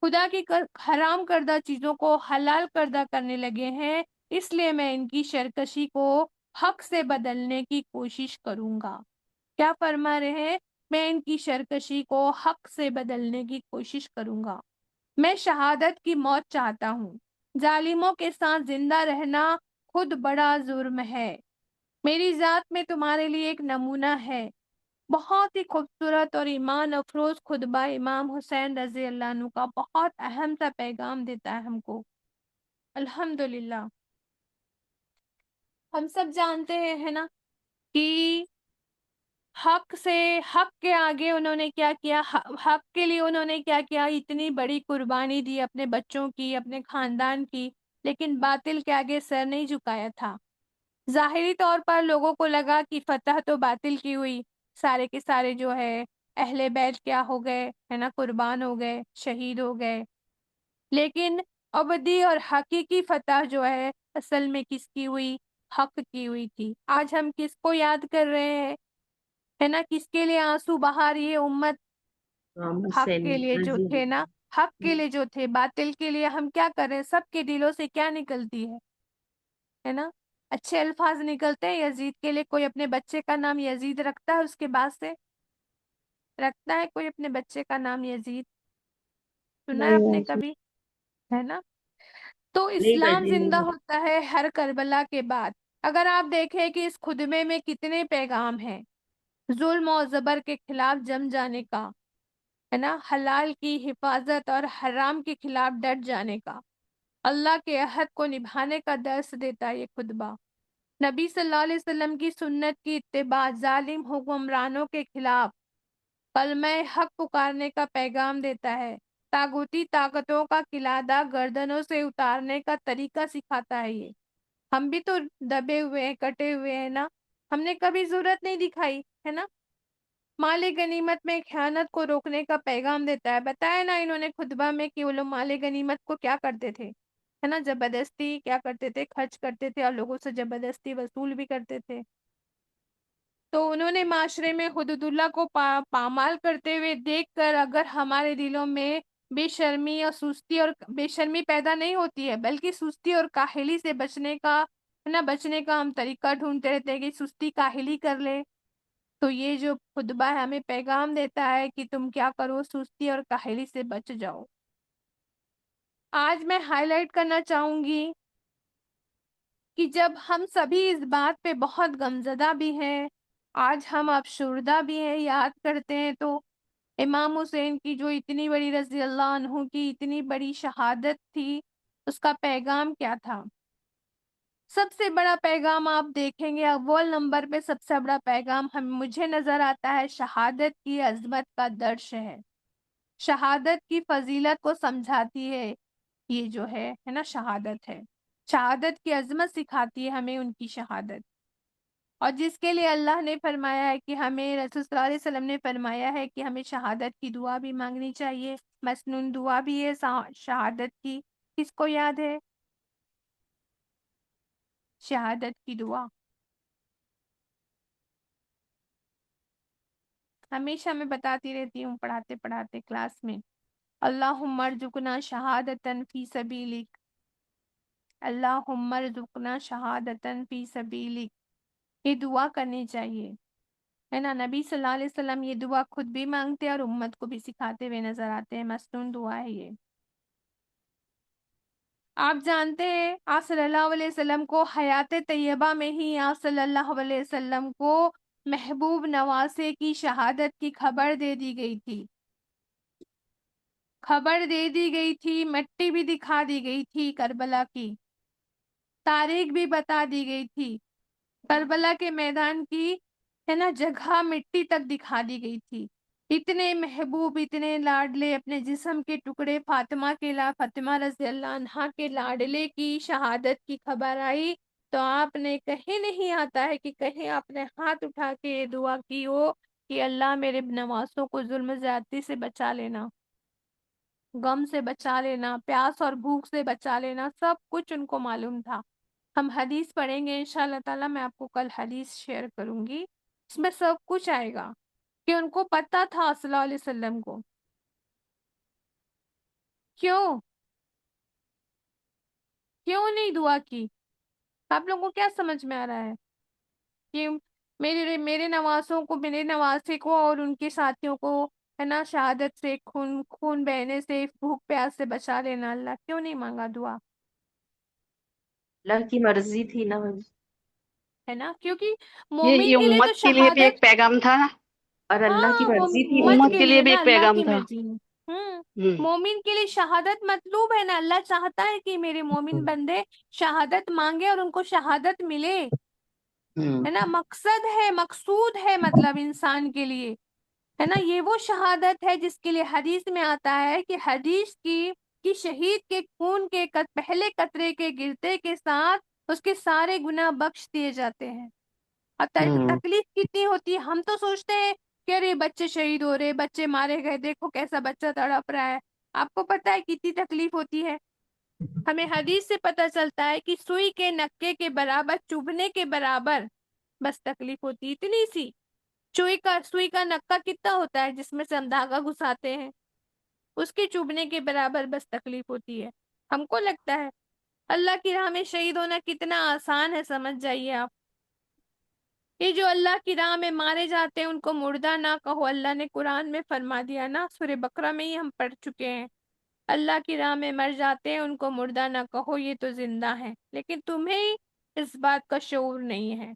خدا کی حرام کردہ چیزوں کو حلال کردہ کرنے لگے ہیں، اس لیے میں ان کی سرکشی کو حق سے بدلنے کی کوشش کروں گا۔ کیا فرما رہے ہیں؟ میں ان کی سرکشی کو حق سے بدلنے کی کوشش کروں گا۔ میں شہادت کی موت چاہتا ہوں، ظالموں کے ساتھ زندہ رہنا خود بڑا جرم ہے، میری ذات میں تمہارے لیے ایک نمونہ ہے۔ بہت ہی خوبصورت اور ایمان افروز خطبہ امام حسین رضی اللہ عنہ کا بہت اہم سا پیغام دیتا ہے ہم کو۔ الحمدللہ ہم سب جانتے ہیں نا کہ حق کے آگے انہوں نے کیا کیا، حق کے لیے انہوں نے کیا کیا، اتنی بڑی قربانی دی اپنے بچوں کی، اپنے خاندان کی، لیکن باطل کے آگے سر نہیں جھکایا تھا۔ ظاہری طور پر لوگوں کو لگا کہ فتح تو باطل کی ہوئی، سارے کے سارے جو ہے اہل بیت کیا ہو گئے ہے نا، قربان ہو گئے، شہید ہو گئے، لیکن ابدی اور حقیقی فتح جو ہے اصل میں کس کی ہوئی؟ حق کی ہوئی تھی۔ آج ہم کس کو یاد کر رہے ہیں ہے نا، کس کے لیے آنسو بہا رہی ہے امت؟ امام حق حسین کے لیے جو رضی تھے نا، حق کے لیے جو تھے، باطل کے لیے ہم کیا کر رہے ہیں؟ سب کے دلوں سے کیا نکلتی ہے نا؟ اچھے الفاظ نکلتے ہیں۔ یزید کے لیے کوئی اپنے بچے کا نام یزید رکھتا ہے؟ اس کے بعد سے رکھتا ہے کوئی اپنے بچے کا نام یزید؟ سنا ہے آپ نے کبھی؟ ہے نا؟ تو نہیں اسلام باجی زندہ نہیں۔ ہوتا ہے ہر کربلا کے بعد۔ اگر آپ دیکھیں کہ اس خطبے میں کتنے پیغام ہیں، ظلم و جبر کے خلاف جم جانے کا ہے نا، حلال کی حفاظت اور حرام کے خلاف ڈٹ جانے کا، اللہ کے عہد کو نبھانے کا درس دیتا ہے یہ خطبہ۔ نبی صلی اللہ علیہ وسلم کی سنت کی اتباع، ظالم حکمرانوں کے خلاف کلمہ حق پکارنے کا پیغام دیتا ہے، طاغوتی طاقتوں کا قلادہ گردنوں سے اتارنے کا طریقہ سکھاتا ہے یہ۔ ہم بھی تو دبے ہوئے ہیں، کٹے ہوئے ہیں نا، ہم نے کبھی ضرورت نہیں دکھائی ہے نا۔ مال غنیمت میں خیانت کو روکنے کا پیغام دیتا ہے۔ بتایا نا انہوں نے خطبہ میں کہ وہ لوگ مال غنیمت کو کیا کرتے تھے ہے نا، زبردستی کیا کرتے تھے؟ خرچ کرتے تھے اور لوگوں سے زبردستی وصول بھی کرتے تھے۔ تو انہوں نے معاشرے میں حدود اللہ کو پامال کرتے ہوئے دیکھ کر اگر ہمارے دلوں میں بے شرمی اور سستی، اور بے شرمی پیدا نہیں ہوتی ہے بلکہ سستی اور کاہلی سے بچنے کا ہے نا، بچنے کا ہم طریقہ ڈھونڈتے رہتے ہیں کہ سستی کاہلی کر لے، تو یہ جو خطبہ ہے ہمیں پیغام دیتا ہے کہ تم کیا کرو؟ سستی اور کاہلی سے بچ جاؤ۔ آج میں ہائی لائٹ کرنا چاہوں گی کہ جب ہم سبھی اس بات پہ بہت غمزدہ بھی ہیں، آج ہم افسردہ بھی ہیں، یاد کرتے ہیں تو امام حسین کی جو اتنی بڑی رضی اللہ عنہ کی اتنی بڑی شہادت تھی، اس کا پیغام کیا تھا؟ سب سے بڑا پیغام آپ دیکھیں گے، اول نمبر پہ سب سے بڑا پیغام مجھے نظر آتا ہے، شہادت کی عظمت کا درس ہے، شہادت کی فضیلت کو سمجھاتی ہے، یہ جو ہے نا شہادت ہے۔ شہادت کی عظمت سکھاتی ہے ہمیں ان کی شہادت، اور جس کے لیے اللہ نے فرمایا ہے کہ ہمیں، رسول صلی اللہ علیہ وسلم نے فرمایا ہے کہ ہمیں شہادت کی دعا بھی مانگنی چاہیے، مسنون دعا بھی ہے شہادت کی۔ کس کو یاد ہے شہادت کی دعا؟ ہمیشہ میں بتاتی رہتی ہوں پڑھاتے پڑھاتے کلاس میں، اللہم ارزقنا شہادتن فی سبیلک، اللہم ارزقنا شہادتن فی سبیلک، یہ دعا کرنی چاہیے، ہے نا۔ نبی صلی اللہ علیہ وسلم یہ دعا خود بھی مانگتے ہیں اور امت کو بھی سکھاتے ہوئے نظر آتے ہیں، مسنون دعا ہے یہ۔ آپ جانتے ہیں آپ صلی اللہ علیہ وسلم کو حیات طیبہ میں ہی آپ صلی اللہ علیہ وسلم کو محبوب نواسے کی شہادت کی خبر دے دی گئی تھی، خبر دے دی گئی تھی، مٹی بھی دکھا دی گئی تھی کربلا کی، تاریخ بھی بتا دی گئی تھی، کربلا کے میدان کی، ہے نا، جگہ مٹی تک دکھا دی گئی تھی۔ اتنے محبوب، اتنے لاڈلے اپنے جسم کے ٹکڑے فاطمہ رضی اللہ عنہا کے لاڈلے کی شہادت کی خبر آئی تو آپ نے کہیں نہیں آتا ہے کہ کہیں آپ نے ہاتھ اٹھا کے یہ دعا کی ہو کہ اللہ میرے نواسوں کو ظلم زیادتی سے بچا لینا، غم سے بچا لینا، پیاس اور بھوک سے بچا لینا، سب کچھ ان کو معلوم تھا۔ ہم حدیث پڑھیں گے انشاءاللہ تعالی، میں آپ کو کل حدیث شیئر کروں گی، اس میں سب کچھ آئے گا کہ ان کو پتہ تھا صلی اللہ علیہ وسلم کو۔ کیوں کیوں نہیں دعا کی؟ آپ لوگوں کو کیا سمجھ میں آ رہا ہے کہ میرے نواسوں کو، میرے نواسے کو اور ان کے ساتھیوں کو، ہے نا، شہادت سے، خون بہنے سے، بھوک پیاس سے بچا لینا، اللہ کیوں نہیں مانگا دعا؟ اللہ کی مرضی تھی نا، ہے نا، کیونکہ یہ مومن کے لیے تو امت کے لیے بھی ایک شہادت، پیغام تھا اور اللہ کی ہاں، مرضی تھی، امت امت کے کے لیے لیے بھی نا ایک اللہ پیغام کی تھا۔ مرضی ہے۔ ہوں مومن کے لیے شہادت مطلوب ہے نا، اللہ چاہتا ہے کہ میرے مومن بندے شہادت مانگے اور ان کو شہادت ملے، ہوں ہے نا، مقصد ہے، مقصود ہے، مطلب انسان کے لیے، ہے نا، یہ وہ شہادت ہے جس کے لیے حدیث میں آتا ہے کہ حدیث کی شہید کے خون کے پہلے قطرے کے گرتے کے ساتھ اس کے سارے گناہ بخش دیے جاتے ہیں۔ اور ہوں تکلیف کتنی ہوتی ہے، ہم تو سوچتے ہیں کہ ارے بچے شہید ہو رہے، بچے مارے گئے، دیکھو کیسا بچہ تڑپ رہا ہے، آپ کو پتہ ہے کتنی تکلیف ہوتی ہے؟ ہمیں حدیث سے پتہ چلتا ہے کہ سوئی کے نکے کے برابر، چبھنے کے برابر بس تکلیف ہوتی ہے، اتنی سی۔ سوئی کا نکا کتنا ہوتا ہے جس میں سے ہم دھاگا گھساتے ہیں، اس کے چبھنے کے برابر بس تکلیف ہوتی ہے۔ ہم کو لگتا ہے اللہ کی راہ میں شہید ہونا کتنا آسان ہے، سمجھ جائیے آپ۔ یہ جو اللہ کی راہ میں مارے جاتے ہیں ان کو مردہ نہ کہو، اللہ نے قرآن میں فرما دیا نا، سورہ بقرہ میں ہی ہم پڑھ چکے ہیں، اللہ کی راہ میں مر جاتے ہیں ان کو مردہ نہ کہو، یہ تو زندہ ہیں، لیکن تمہیں اس بات کا شعور نہیں ہے۔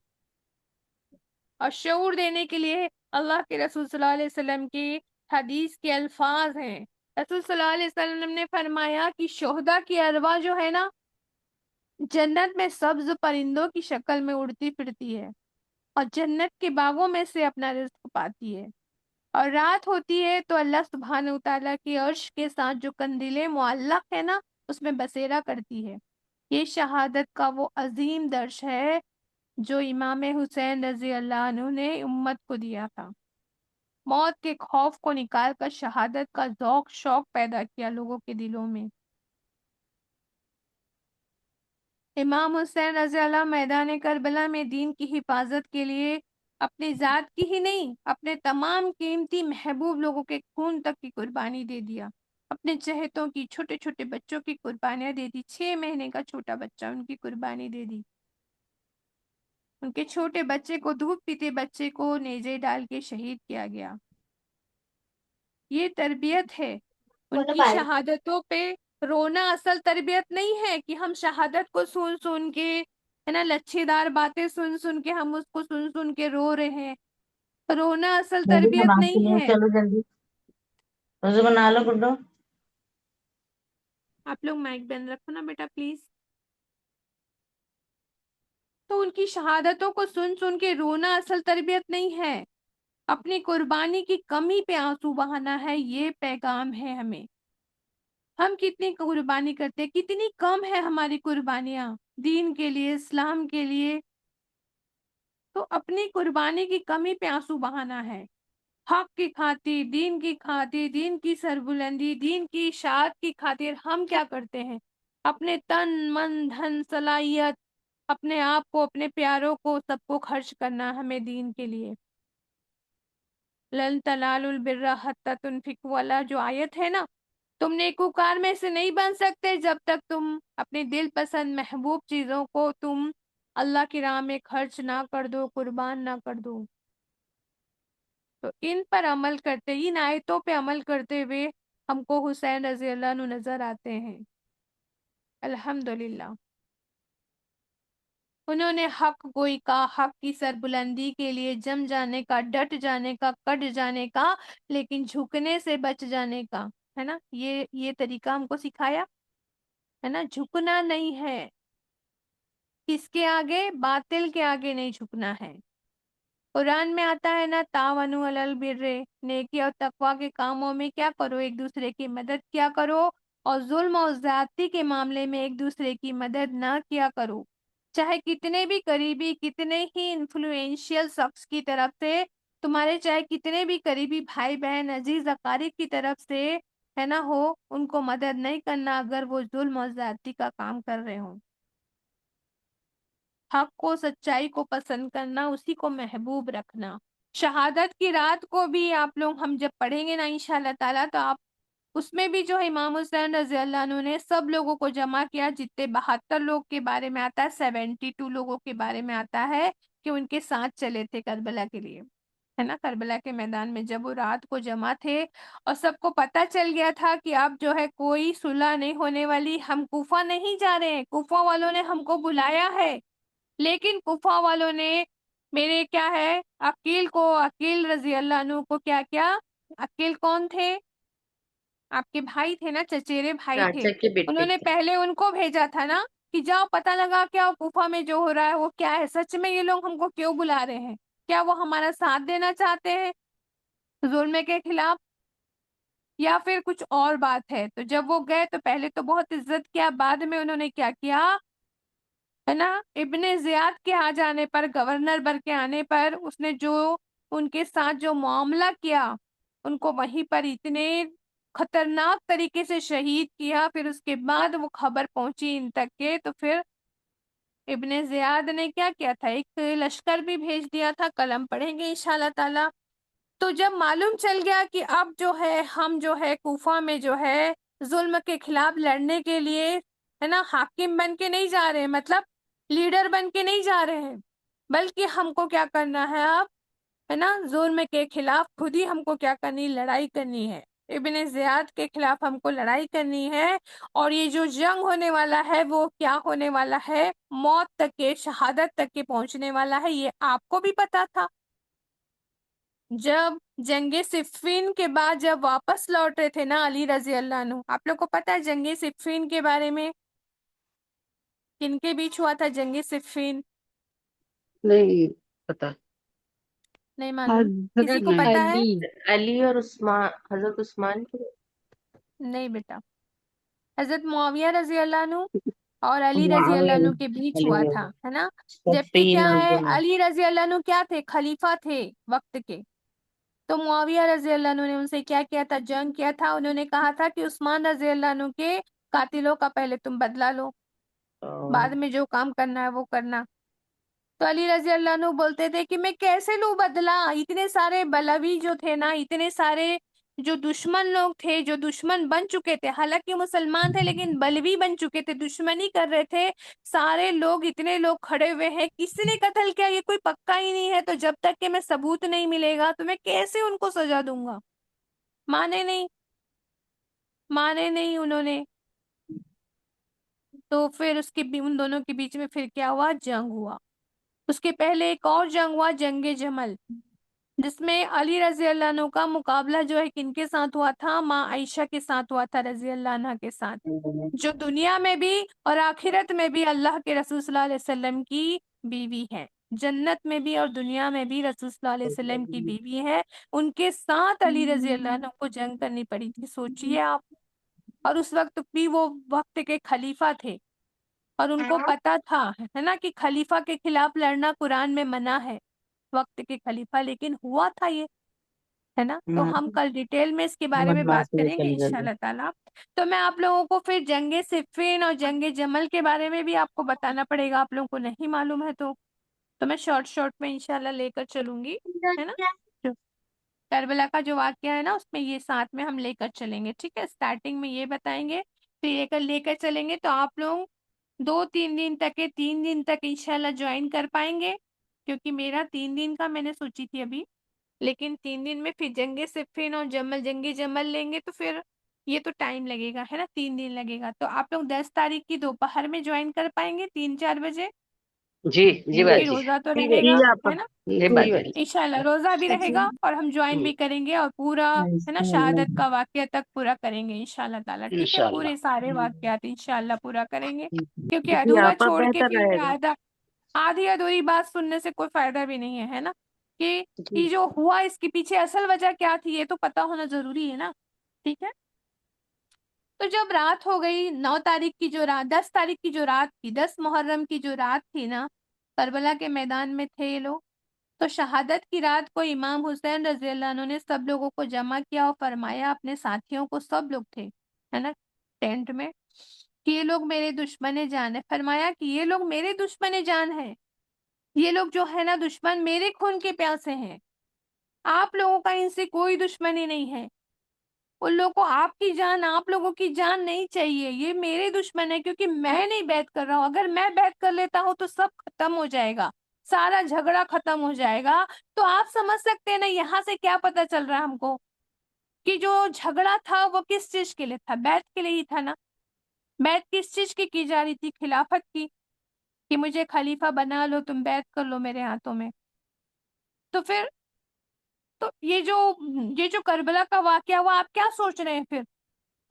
اور شعور دینے کے لیے اللہ کے رسول صلی اللہ علیہ وسلم کی حدیث کے الفاظ ہیں۔ رسول صلی اللہ علیہ وسلم نے فرمایا کہ شہداء کی ارواح جو ہے نا، جنت میں سبز پرندوں کی شکل میں اڑتی پھرتی ہے اور جنت کے باغوں میں سے اپنا رزق پاتی ہے، اور رات ہوتی ہے تو اللہ سبحانہ وتعالیٰ کی عرش کے ساتھ جو قندیلیں معلق ہے نا، اس میں بسیرا کرتی ہے۔ یہ شہادت کا وہ عظیم درس ہے جو امام حسین رضی اللہ عنہ نے امت کو دیا تھا، موت کے خوف کو نکال کر شہادت کا ذوق شوق پیدا کیا لوگوں کے دلوں میں۔ امام حسین رضی اللہ میدان کربلا میں دین کی حفاظت کے لیے اپنی ذات کی ہی نہیں، اپنے تمام قیمتی محبوب لوگوں کے خون تک کی قربانی دے دیا، اپنے چہتوں کی، چھوٹے چھوٹے بچوں کی قربانیاں دے دی، 6 مہینے کا چھوٹا بچہ ان کی قربانی دے دی، ان کے چھوٹے بچے کو، دودھ پیتے بچے کو نیزے ڈال کے شہید کیا گیا۔ یہ تربیت ہے، ان کی شہادتوں پہ رونا اصل تربیت نہیں ہے کہ ہم شہادت کو سن سن کے، ہے نا، لچھے دار باتیں سن سن کے ہم اس کو سن سن کے رو رہے ہیں، رونا اصل وضو تربیت بنا کے نہیں لیے ہے۔ چلو جلدی وضو بنا لو گڈو۔ آپ لوگ مائک بند رکھو نا بیٹا پلیز۔ تو ان کی شہادتوں کو سن سن کے رونا اصل تربیت نہیں ہے، اپنی قربانی کی کمی پہ آنسو بہانا ہے، یہ پیغام ہے ہمیں۔ ہم کتنی قربانی کرتے ہیں، کتنی کم ہے ہماری قربانیاں دین کے لیے، اسلام کے لیے. تو اپنی قربانی کی کمی پہ آنسو بہانا ہے. حق کی خاطر، دین کی خاطر، دین کی سربلندی، دین کی اشاعت کی خاطر ہم کیا کرتے ہیں؟ اپنے تن من دھن صلاحیت، اپنے آپ کو، اپنے پیاروں کو، سب کو خرچ کرنا ہمیں دین کے لیے. لن تنالوا البر حتی تنفقوا والا جو آیت ہے نا، تم نیکوکار میں سے نہیں بن سکتے جب تک تم اپنے دل پسند محبوب چیزوں کو تم اللہ کی راہ میں خرچ نہ کر دو، قربان نہ کر دو. تو ان پر عمل کرتے، ان آیتوں پہ عمل کرتے ہوئے ہم کو حسین رضی اللہ عنہ نظر آتے ہیں. الحمدللہ انہوں نے حق گوئی کا، حق کی سربلندی کے لیے جم جانے کا، ڈٹ جانے کا، کٹ جانے کا، لیکن جھکنے سے بچ جانے کا، ہے نا. یہ طریقہ ہم کو سکھایا ہے نا. جھکنا نہیں ہے، کس کے آگے؟ باطل کے آگے نہیں جھکنا ہے. قرآن میں آتا ہے نا، تعاونوا علی البر، نیکی اور تقوی کے کاموں میں کیا کرو؟ ایک دوسرے کی مدد کیا کرو، اور ظلم اور زیادتی کے معاملے میں ایک دوسرے کی مدد نہ کیا کرو. چاہے کتنے بھی قریبی، کتنے ہی انفلوئنشیل شخص کی طرف سے، تمہارے چاہے کتنے بھی قریبی بھائی بہن، عزیز اقارب کی طرف سے ہے نا ہو، ان کو مدد نہیں کرنا اگر وہ ظلم اور زیادتی کا کام کر رہے ہوں. حق کو، سچائی کو پسند کرنا، اسی کو محبوب رکھنا. شہادت کی رات کو بھی آپ لوگ ہم جب پڑھیں گے نا انشاءاللہ تعالیٰ، تو آپ اس میں بھی جو امام حسین رضی اللہ عنہ نے سب لوگوں کو جمع کیا، جتنے 72 لوگ کے بارے میں آتا ہے، 72 لوگوں کے بارے میں آتا ہے کہ ان کے ساتھ چلے تھے کربلا کے لیے، ہے نا. کربلا کے میدان میں جب وہ رات کو جمع تھے اور سب کو پتہ چل گیا تھا کہ اب جو ہے کوئی صلح نہیں ہونے والی، ہم کوفہ نہیں جا رہے ہیں، کوفہ والوں نے ہم کو بلایا ہے، لیکن کوفہ والوں نے میرے کیا ہے عقیل کو، عقیل رضی اللہ عنہ کو کیا کیا؟ عقیل کون تھے؟ آپ کے بھائی تھے نا، چچیرے بھائی تھے. چاچا کے بیٹے انہوں نے تھے. پہلے ان کو بھیجا تھا نا کہ جاؤ پتہ لگا کیا کوفہ میں جو ہو رہا ہے وہ کیا ہے، سچ میں یہ لوگ ہم کو کیوں بلا رہے ہیں، کیا وہ ہمارا ساتھ دینا چاہتے ہیں ظلم کے خلاف، یا پھر کچھ اور بات ہے. تو جب وہ گئے تو پہلے تو بہت عزت کیا، بعد میں انہوں نے کیا کیا ہے نا، ابن زیاد کے آ جانے پر، گورنر بن کے آنے پر، اس نے جو ان کے ساتھ جو معاملہ کیا، ان کو وہیں پر اتنے خطرناک طریقے سے شہید کیا. پھر اس کے بعد وہ خبر پہنچی ان تک کے، تو پھر ابن زیاد نے کیا کیا تھا؟ ایک لشکر بھی بھیج دیا تھا، قلم پڑھیں گے انشاءاللہ تعالی. تو جب معلوم چل گیا کہ اب جو ہے ہم جو ہے کوفہ میں جو ہے ظلم کے خلاف لڑنے کے لیے ہے نا حاکم بن کے نہیں جا رہے، مطلب لیڈر بن کے نہیں جا رہے ہیں، بلکہ ہم کو کیا کرنا ہے اب، ہے نا، ظلم کے خلاف خود ہی ہم کو کیا کرنی؟ لڑائی کرنی ہے. ابن زیاد کے خلاف ہم کو لڑائی کرنی ہے. اور یہ جو جنگ ہونے والا ہے وہ کیا ہونے والا ہے؟ موت تک کے، شہادت تک کے پہنچنے والا ہے. یہ آپ کو بھی پتا تھا. جب جنگ صفین کے بعد جب واپس لوٹ رہے تھے نا علی رضی اللہ عنہ، آپ لوگ کو پتا ہے جنگ صفین کے بارے میں کن کے بیچ ہوا تھا جنگ صفین؟ نہیں پتا. نہیں معلوم؟ کسی کو حضرت پتا ہے؟ علی علی اور عثمان، حضرت عثمان کے. نہیں بیٹا، حضرت معاویہ رضی اللہ عنہ اور علی رضی اللہ معاویہ عنہ کے بیچ ہوا تھا، ہے نا. جبکہ صفین کیا ہے، عبداللہ علی رضی اللہ عنہ کیا تھے؟ خلیفہ تھے وقت کے. تو معاویہ رضی اللہ عنہ نے ان سے کیا کیا تھا؟ جنگ کیا تھا. انہوں نے کہا تھا کہ عثمان رضی اللہ عنہ کے قاتلوں کا پہلے تم بدلہ لو، بعد میں جو کام کرنا ہے وہ کرنا. تو علی رضی اللہ عنہ بولتے تھے کہ میں کیسے لوں بدلہ، اتنے سارے بلوی جو تھے نا، اتنے سارے جو دشمن لوگ تھے، جو دشمن بن چکے تھے، حالانکہ مسلمان تھے لیکن بلوی بن چکے تھے، دشمنی کر رہے تھے. سارے لوگ، اتنے لوگ کھڑے ہوئے ہیں، کس نے قتل کیا یہ کوئی پکا ہی نہیں ہے. تو جب تک کہ میں ثبوت نہیں ملے گا تو میں کیسے ان کو سزا دوں گا؟ مانے نہیں، مانے نہیں انہوں نے. تو پھر اس کے ان دونوں کے بیچ میں پھر کیا ہوا؟ جنگ ہوا. اس کے پہلے ایک اور جنگ ہوا، جنگ جمل، جس میں علی رضی اللہ عنہ کا مقابلہ جو ہے کن کے ساتھ ہوا تھا؟ ماں عائشہ کے ساتھ ہوا تھا رضی اللہ عنہ کے ساتھ، جو دنیا میں بھی اور آخرت میں بھی اللہ کے رسول صلی اللہ علیہ وسلم کی بیوی ہے. جنت میں بھی اور دنیا میں بھی رسول صلی اللہ علیہ وسلم کی بیوی ہے. ان کے ساتھ علی رضی اللہ عنہ کو جنگ کرنی پڑی تھی. سوچئے آپ. اور اس وقت بھی وہ وقت کے خلیفہ تھے، اور ان کو پتا تھا ہے نا کہ خلیفہ کے خلاف لڑنا قرآن میں منع ہے، وقت کے خلیفہ، لیکن ہوا تھا یہ، ہے نا۔ تو ہم کل ڈیٹیل میں اس کے بارے میں بات کریں گے انشاءاللہ تعالیٰ۔ تو میں آپ لوگوں کو پھر جنگ صفین اور جنگ جمل کے بارے میں بھی آپ کو بتانا پڑے گا، آپ لوگوں کو نہیں معلوم ہے تو میں شارٹ میں انشاءاللہ لے کر چلوں گی، ہے نا۔ جو کربلا کا جو واقعہ ہے نا اس میں یہ ساتھ میں ہم لے کر چلیں گے، ٹھیک ہے۔ اسٹارٹنگ میں یہ بتائیں گے، پھر لے کر چلیں گے، تو آپ لوگ 2-3 دن تک 3 دن تک انشاءاللہ جوائن کر پائیں گے، کیونکہ میرا 3 دن کا میں نے سوچی تھی ابھی، لیکن 3 دن میں پھر جنگ صفین اور جنگ جمل لیں گے تو پھر یہ تو ٹائم لگے گا، ہے نا، 3 دن لگے گا۔ تو آپ لوگ 10 تاریخ کی دوپہر میں جوائن کر پائیں گے 3-4 بجے، جی جی کیونکہ باجی، روزہ تو رہے گا، ہے نا، جی باجی، انشاءاللہ روزہ بھی رہے گا اور ہم جوائن بھی کریں گے، اور پورا ہے نا شہادت کا واقعہ تک پورا کریں گے انشاءاللہ تعالیٰ، ٹھیک ہے۔ انشاءاللہ پورے سارے واقعات انشاءاللہ پورا کریں گے، کیونکہ ادھورا چھوڑ کے پھر آدھی ادھوری بات سننے سے کوئی فائدہ بھی نہیں ہے نا، کہ یہ جو ہوا اس کے پیچھے اصل وجہ کیا تھی یہ تو پتا ہونا ضروری ہے نا، ٹھیک ہے۔ تو جب رات ہو گئی 9 تاریخ کی جو رات 10 تاریخ کی جو رات تھی، 10 محرم کی جو رات تھی نا، کربلا کے میدان میں تھے یہ لوگ، تو شہادت کی رات کو امام حسین رضی اللہ عنہ نے سب لوگوں کو جمع کیا اور فرمایا، اپنے ساتھیوں کو، سب لوگ تھے ہے نا ٹینٹ میں، کہ یہ لوگ میرے دشمن جان ہے، فرمایا کہ یہ لوگ میرے دشمن جان ہیں، یہ لوگ جو ہے نا دشمن میرے خون کے پیاسے ہیں، آپ لوگوں کا ان سے کوئی دشمنی نہیں ہے، ان لوگوں کو آپ کی جان، آپ لوگوں کی جان نہیں چاہیے، یہ میرے دشمن ہے، کیونکہ میں نہیں بیعت کر رہا ہوں، اگر میں بیعت کر لیتا ہوں تو سب ختم ہو جائے گا، سارا جھگڑا ختم ہو جائے گا۔ تو آپ سمجھ سکتے ہیں نا یہاں سے کیا پتا چل رہا ہے ہم کو، کہ جو جھگڑا تھا وہ کس چیز کے لیے تھا، بیعت کے لیے ہی تھا نا۔ بیعت کس چیز کی جا رہی تھی؟ خلافت کی، کہ مجھے خلیفہ بنا لو، تم بیعت کر لو میرے ہاتھوں میں۔ تو پھر تو یہ جو کربلا کا واقعہ ہوا، آپ کیا سوچ رہے ہیں پھر؟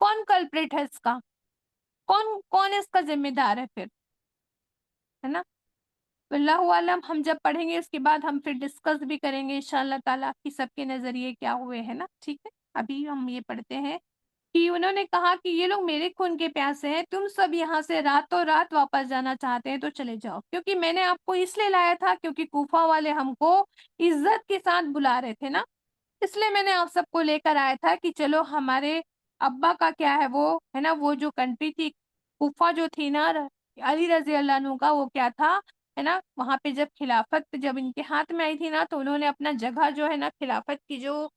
کون کلپریٹ ہے اس کا؟ کون اس کا ذمہ دار ہے پھر، ہے نا؟ اللہ عالم، ہم جب پڑھیں گے اس کے بعد ہم پھر ڈسکس بھی کریں گے انشاءاللہ تعالیٰ کہ سب کے نظریے کیا ہوئے ہیں نا، ٹھیک ہے۔ ابھی ہم یہ پڑھتے ہیں کہ انہوں نے کہا کہ یہ لوگ میرے خون کے پیاسے ہیں، تم سب یہاں سے راتوں رات واپس جانا چاہتے ہیں تو چلے جاؤ، کیونکہ میں نے آپ کو اس لیے لایا تھا کیونکہ کوفہ والے ہم کو عزت کے ساتھ بلا رہے تھے نا، اس لیے میں نے آپ سب کو لے کر آیا تھا کہ چلو ہمارے ابا کا کیا ہے، وہ ہے نا، وہ جو کنٹری تھی کوفہ جو تھی نا علی رضی اللہ عنہ کا، وہ کیا تھا ہے نا، وہاں پہ جب خلافت جب ان کے ہاتھ میں آئی تھی نا، تو انہوں نے اپنا جگہ جو ہے نا خلافت کی جو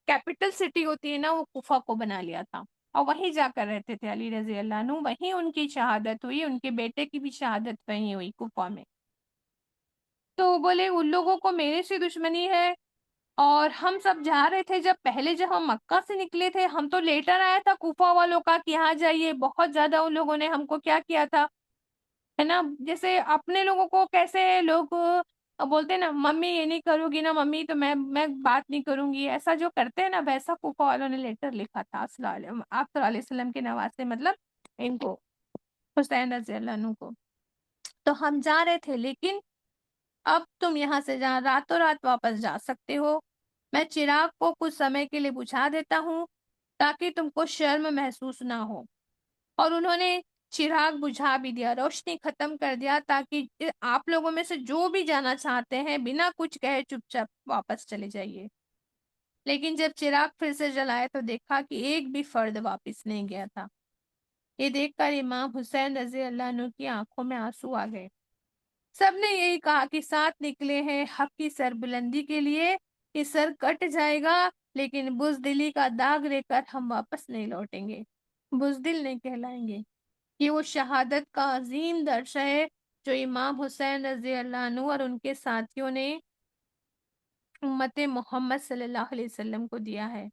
کیپٹل سٹی ہوتی ہے نا وہ کوفہ کو بنا لیا تھا، اور وہیں جا کر رہتے تھے علی رضی اللہ عنہ، وہیں ان کی شہادت ہوئی، ان کے بیٹے کی بھی شہادت وہیں ہوئی کوفہ میں۔ تو بولے ان لوگوں کو میرے سے دشمنی ہے، اور ہم سب جا رہے تھے، جب ہم مکہ سے نکلے تھے، ہم تو لیٹر آیا تھا کوفہ والوں کا کہ یہاں جائیے، بہت زیادہ ان لوگوں نے ہم کو کیا کیا تھا، ہے نا، جیسے اپنے لوگوں کو کیسے لوگ بولتے ہیں نا، ممی یہ نہیں کرو گی نا ممی تو میں بات نہیں کروں گی، ایسا جو کرتے ہیں نا، ویسا کوفہ والوں نے لیٹر لکھا تھا آپ صلی اللہ علیہ وسلم کے نواسے، مطلب ان کو، حسین رضی اللہ عنہ کو۔ تو ہم جا رہے تھے، لیکن اب تم یہاں سے جہاں راتوں رات واپس جا سکتے ہو، میں چراغ کو کچھ سمے کے لیے بجھا دیتا ہوں تاکہ تم کو شرم محسوس نہ ہو، اور انہوں نے چراغ بجھا بھی دیا، روشنی ختم کر دیا، تاکہ آپ لوگوں میں سے جو بھی جانا چاہتے ہیں بنا کچھ کہے چپ چاپ واپس چلے جائیے۔ لیکن جب چراغ پھر سے جلایا تو دیکھا کہ ایک بھی فرد واپس نہیں گیا تھا۔ یہ دیکھ کر امام حسین رضی اللہ عنہ کی آنکھوں میں آنسو آ گئے، سب نے یہی کہا کہ ساتھ نکلے ہیں حق کی سربلندی کے لیے، یہ سر کٹ جائے گا لیکن بزدلی کا داغ لے کر ہم واپس نہیں لوٹیں گے، بزدل نہیں کہلائیں گے۔ یہ وہ شہادت کا عظیم درس ہے جو امام حسین رضی اللہ عنہ اور ان کے ساتھیوں نے امت محمد صلی اللہ علیہ وسلم کو دیا ہے۔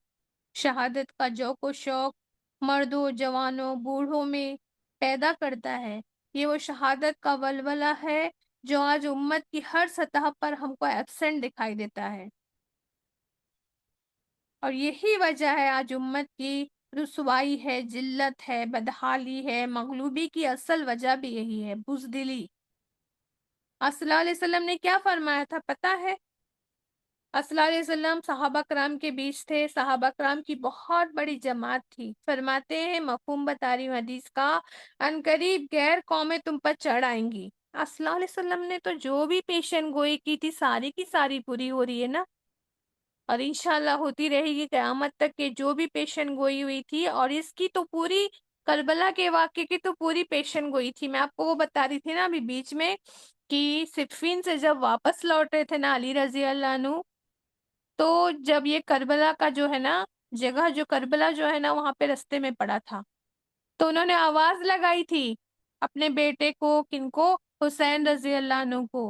شہادت کا ذوق و شوق مردوں، جوانوں، بوڑھوں میں پیدا کرتا ہے، یہ وہ شہادت کا ولولہ ہے جو آج امت کی ہر سطح پر ہم کو ایبسنٹ دکھائی دیتا ہے، اور یہی وجہ ہے آج امت کی رسوائی ہے، ذلت ہے، بدحالی ہے، مغلوبی کی اصل وجہ بھی یہی ہے، بزدلی۔ آپ صلی اللہ علیہ وسلم نے کیا فرمایا تھا پتہ ہے؟ صلی اللہ علیہ وسلم صحابہ کرام کے بیچ تھے، صحابہ کرام کی بہت بڑی جماعت تھی۔ فرماتے ہیں، مفہوم بتا رہی ہوں حدیث کا، ان قریب غیر قومیں تم پر چڑھ آئیں گی۔ صلی اللہ علیہ وسلم نے تو جو بھی پیشن گوئی کی تھی ساری کی ساری پوری ہو رہی ہے نا، اور انشاءاللہ ہوتی رہے گی قیامت تک کہ جو بھی پیشن گوئی ہوئی تھی، اور اس کی تو پوری کربلا کے واقعے کی تو پوری پیشن گوئی تھی۔ میں آپ کو وہ بتا رہی تھی نا ابھی بیچ میں کہ صفین سے جب واپس لوٹ رہے تھے نا علی رضی اللہ عنہ، تو جب یہ کربلا کا جو ہے نا جگہ، جو کربلا جو ہے نا وہاں پہ رستے میں پڑا تھا، تو انہوں نے آواز لگائی تھی اپنے بیٹے کو، کن کو؟ حسین رضی اللہ عنہ کو،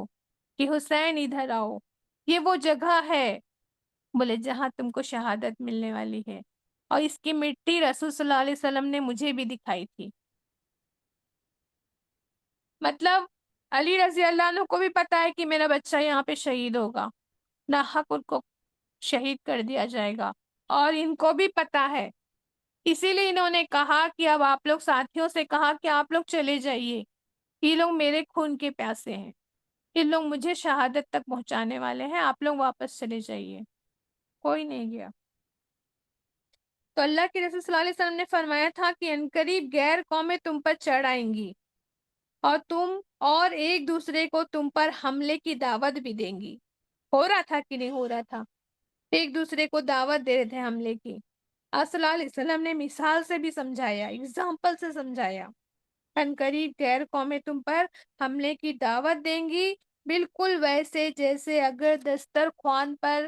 کہ حسین ادھر آؤ، یہ وہ جگہ ہے بولے جہاں تم کو شہادت ملنے والی ہے، اور اس کی مٹی رسول صلی اللہ علیہ وسلم نے مجھے بھی دکھائی تھی۔ مطلب علی رضی اللہ عنہ کو بھی پتا ہے کہ میرا بچہ یہاں پہ شہید ہوگا، ناحق ان کو شہید کر دیا جائے گا، اور ان کو بھی پتا ہے، اسی لیے انہوں نے کہا کہ اب آپ لوگ ساتھیوں سے کہا کہ آپ لوگ چلے جائیے، یہ لوگ میرے خون کے پیاسے ہیں، یہ لوگ مجھے شہادت تک پہنچانے والے ہیں، آپ لوگ واپس چلے جائیے۔ کوئی نہیں گیا۔ تو اللہ کے رسول صلی اللہ علیہ وسلم نے فرمایا تھا کہ عنقریب غیر قومیں تم پر چڑھ آئیں گی، اور تم اور ایک دوسرے کو تم پر حملے کی دعوت بھی دیں گی۔ ہو رہا تھا کہ نہیں ہو رہا تھا؟ ایک دوسرے کو دعوت دے رہے تھے حملے کی۔ آپ صلی اللہ علیہ وسلم نے مثال سے بھی سمجھایا، اگزامپل سے سمجھایا۔ عنقریب غیر قومیں تم پر حملے کی دعوت دیں گی، بالکل ویسے جیسے اگر دسترخوان پر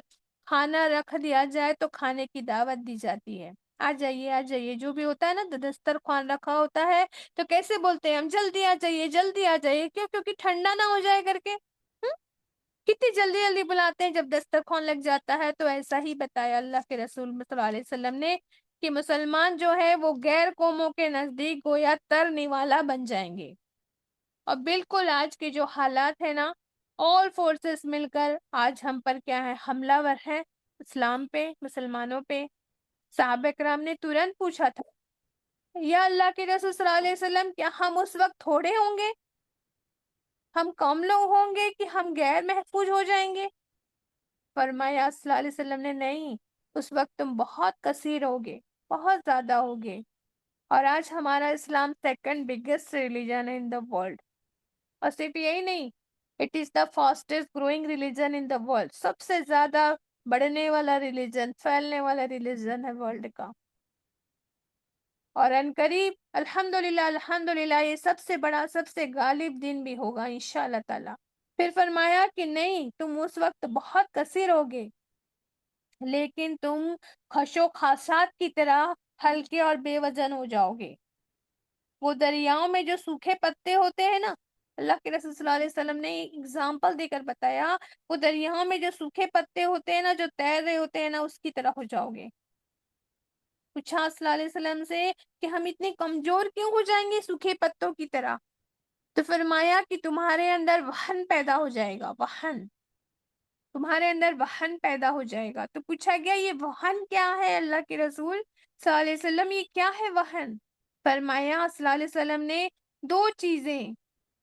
کھانا رکھ دیا جائے تو کھانے کی دعوت دی جاتی ہے، آ جائیے آ جائیے، جو بھی ہوتا ہے نا دسترخوان رکھا ہوتا ہے تو کیسے بولتے ہیں ہم؟ جلدی آ جائیے جلدی آ جائیے، کیوں؟ کیونکہ ٹھنڈا نہ ہو جائے کر کے۔ کتنی جلدی جلدی بلاتے ہیں جب دسترخوان لگ جاتا ہے۔ تو ایسا ہی بتایا اللہ کے رسول صلی اللہ علیہ وسلم نے کہ مسلمان جو ہے وہ غیر قوموں کے نزدیک گویا تر نوالا بن جائیں گے۔ اور بالکل آج کے جو حالات ہیں نا، آل فورسز مل کر آج ہم پر کیا ہے؟ حملہ ور ہے اسلام پہ، مسلمانوں پہ۔ صحابہ کرام نے ترنت پوچھا تھا، یا اللہ کے رسول صلی اللہ علیہ وسلم، کیا ہم اس وقت تھوڑے ہوں گے؟ ہم کم لوگ ہوں گے کہ ہم غیر محفوظ ہو جائیں گے؟ فرمایا صلی اللہ علیہ وسلم نے، نہیں، اس وقت تم بہت کثیر ہوگے، بہت زیادہ ہوگے۔ اور آج ہمارا اسلام سیکنڈ بگیسٹ ریلیجن ہے ان دا ورلڈ، اور صرف یہی نہیں، it is the fastest growing religion in the world, سب سے زیادہ بڑھنے والا ریلیجن، پھیلنے والا ریلیجن ہے ورلڈ کا۔ اور ان قریب الحمدللہ الحمدللہ یہ سب سے بڑا، سب سے غالب دن بھی ہوگا انشاءاللہ تعالی۔ پھر فرمایا کہ نہیں، تم اس وقت بہت کثیر ہوگے، لیکن تم خشو خاشات کی طرح ہلکے اور بے وزن ہو جاؤ گے۔ وہ دریاؤں میں جو سوکھے پتے ہوتے ہیں نا، اللہ کے رسول صلی اللہ علیہ وسلم نے اگزامپل دے کر بتایا، وہ دریاؤں میں جو سوکھے پتے ہوتے ہیں نا، جو تیر رہے ہوتے ہیں نا، اس کی طرح ہو جاؤ گے۔ پوچھا صلی اللہ علیہ وسلم سے کہ ہم اتنے کمزور کیوں ہو جائیں گے سوکھے پتوں کی طرح؟ تو فرمایا کہ تمہارے اندر وہن پیدا ہو جائے گا، وہن، تمہارے اندر وہن پیدا ہو جائے گا۔ تو پوچھا گیا یہ وہن کیا ہے اللہ کے رسول صلی اللہ علیہ وسلم، یہ کیا ہے وہن؟ فرمایا صلی اللہ علیہ وسلم نے، دو چیزیں،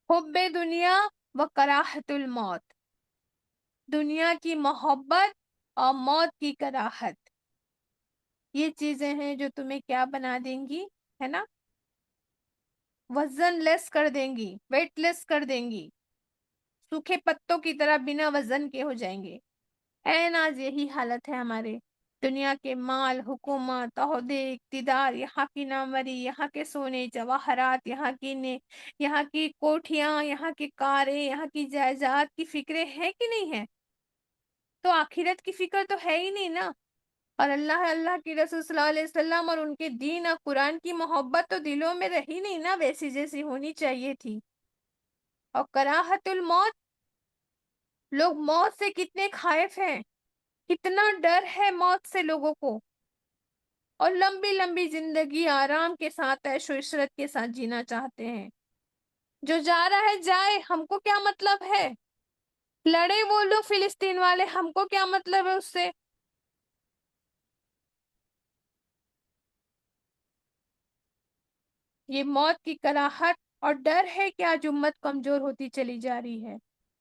حب دنیا و کراہت الموت، دنیا کی محبت اور موت کی کراہت، یہ چیزیں ہیں جو تمہیں کیا بنا دیں گی، ہے نا، وزن لیس کر دیں گی، ویٹ لیس کر دیں گی، سوکھے پتوں کی طرح بنا وزن کے ہو جائیں گے۔ این آج یہی حالت ہے ہمارے، دنیا کے مال، حکومت، عہدے، اقتدار، یہاں کی ناموری، یہاں کے سونے جواہرات، یہاں کی کوٹھیاں، یہاں کی کاریں، یہاں کی جائیداد کی فکریں ہیں کہ نہیں ہیں؟ تو آخرت کی فکر تو ہے ہی نہیں نا۔ اور اللہ کی رسول صلی اللہ علیہ وسلم اور ان کے دین اور قرآن کی محبت تو دلوں میں رہی نہیں نا ویسی جیسی ہونی چاہیے تھی۔ اور کراہت الموت، لوگ موت سے کتنے خائف ہیں، کتنا ڈر ہے موت سے لوگوں کو، اور لمبی لمبی زندگی آرام کے ساتھ، عیش و عشرت کے ساتھ جینا چاہتے ہیں۔ جو جا رہا ہے جائے، ہم کو کیا مطلب ہے؟ لڑے وہ لوگ فلسطین والے، ہم کو کیا مطلب ہے اس سے؟ یہ موت کی کراہت اور ڈر ہے کہ آج امت کمزور ہوتی چلی جا رہی ہے۔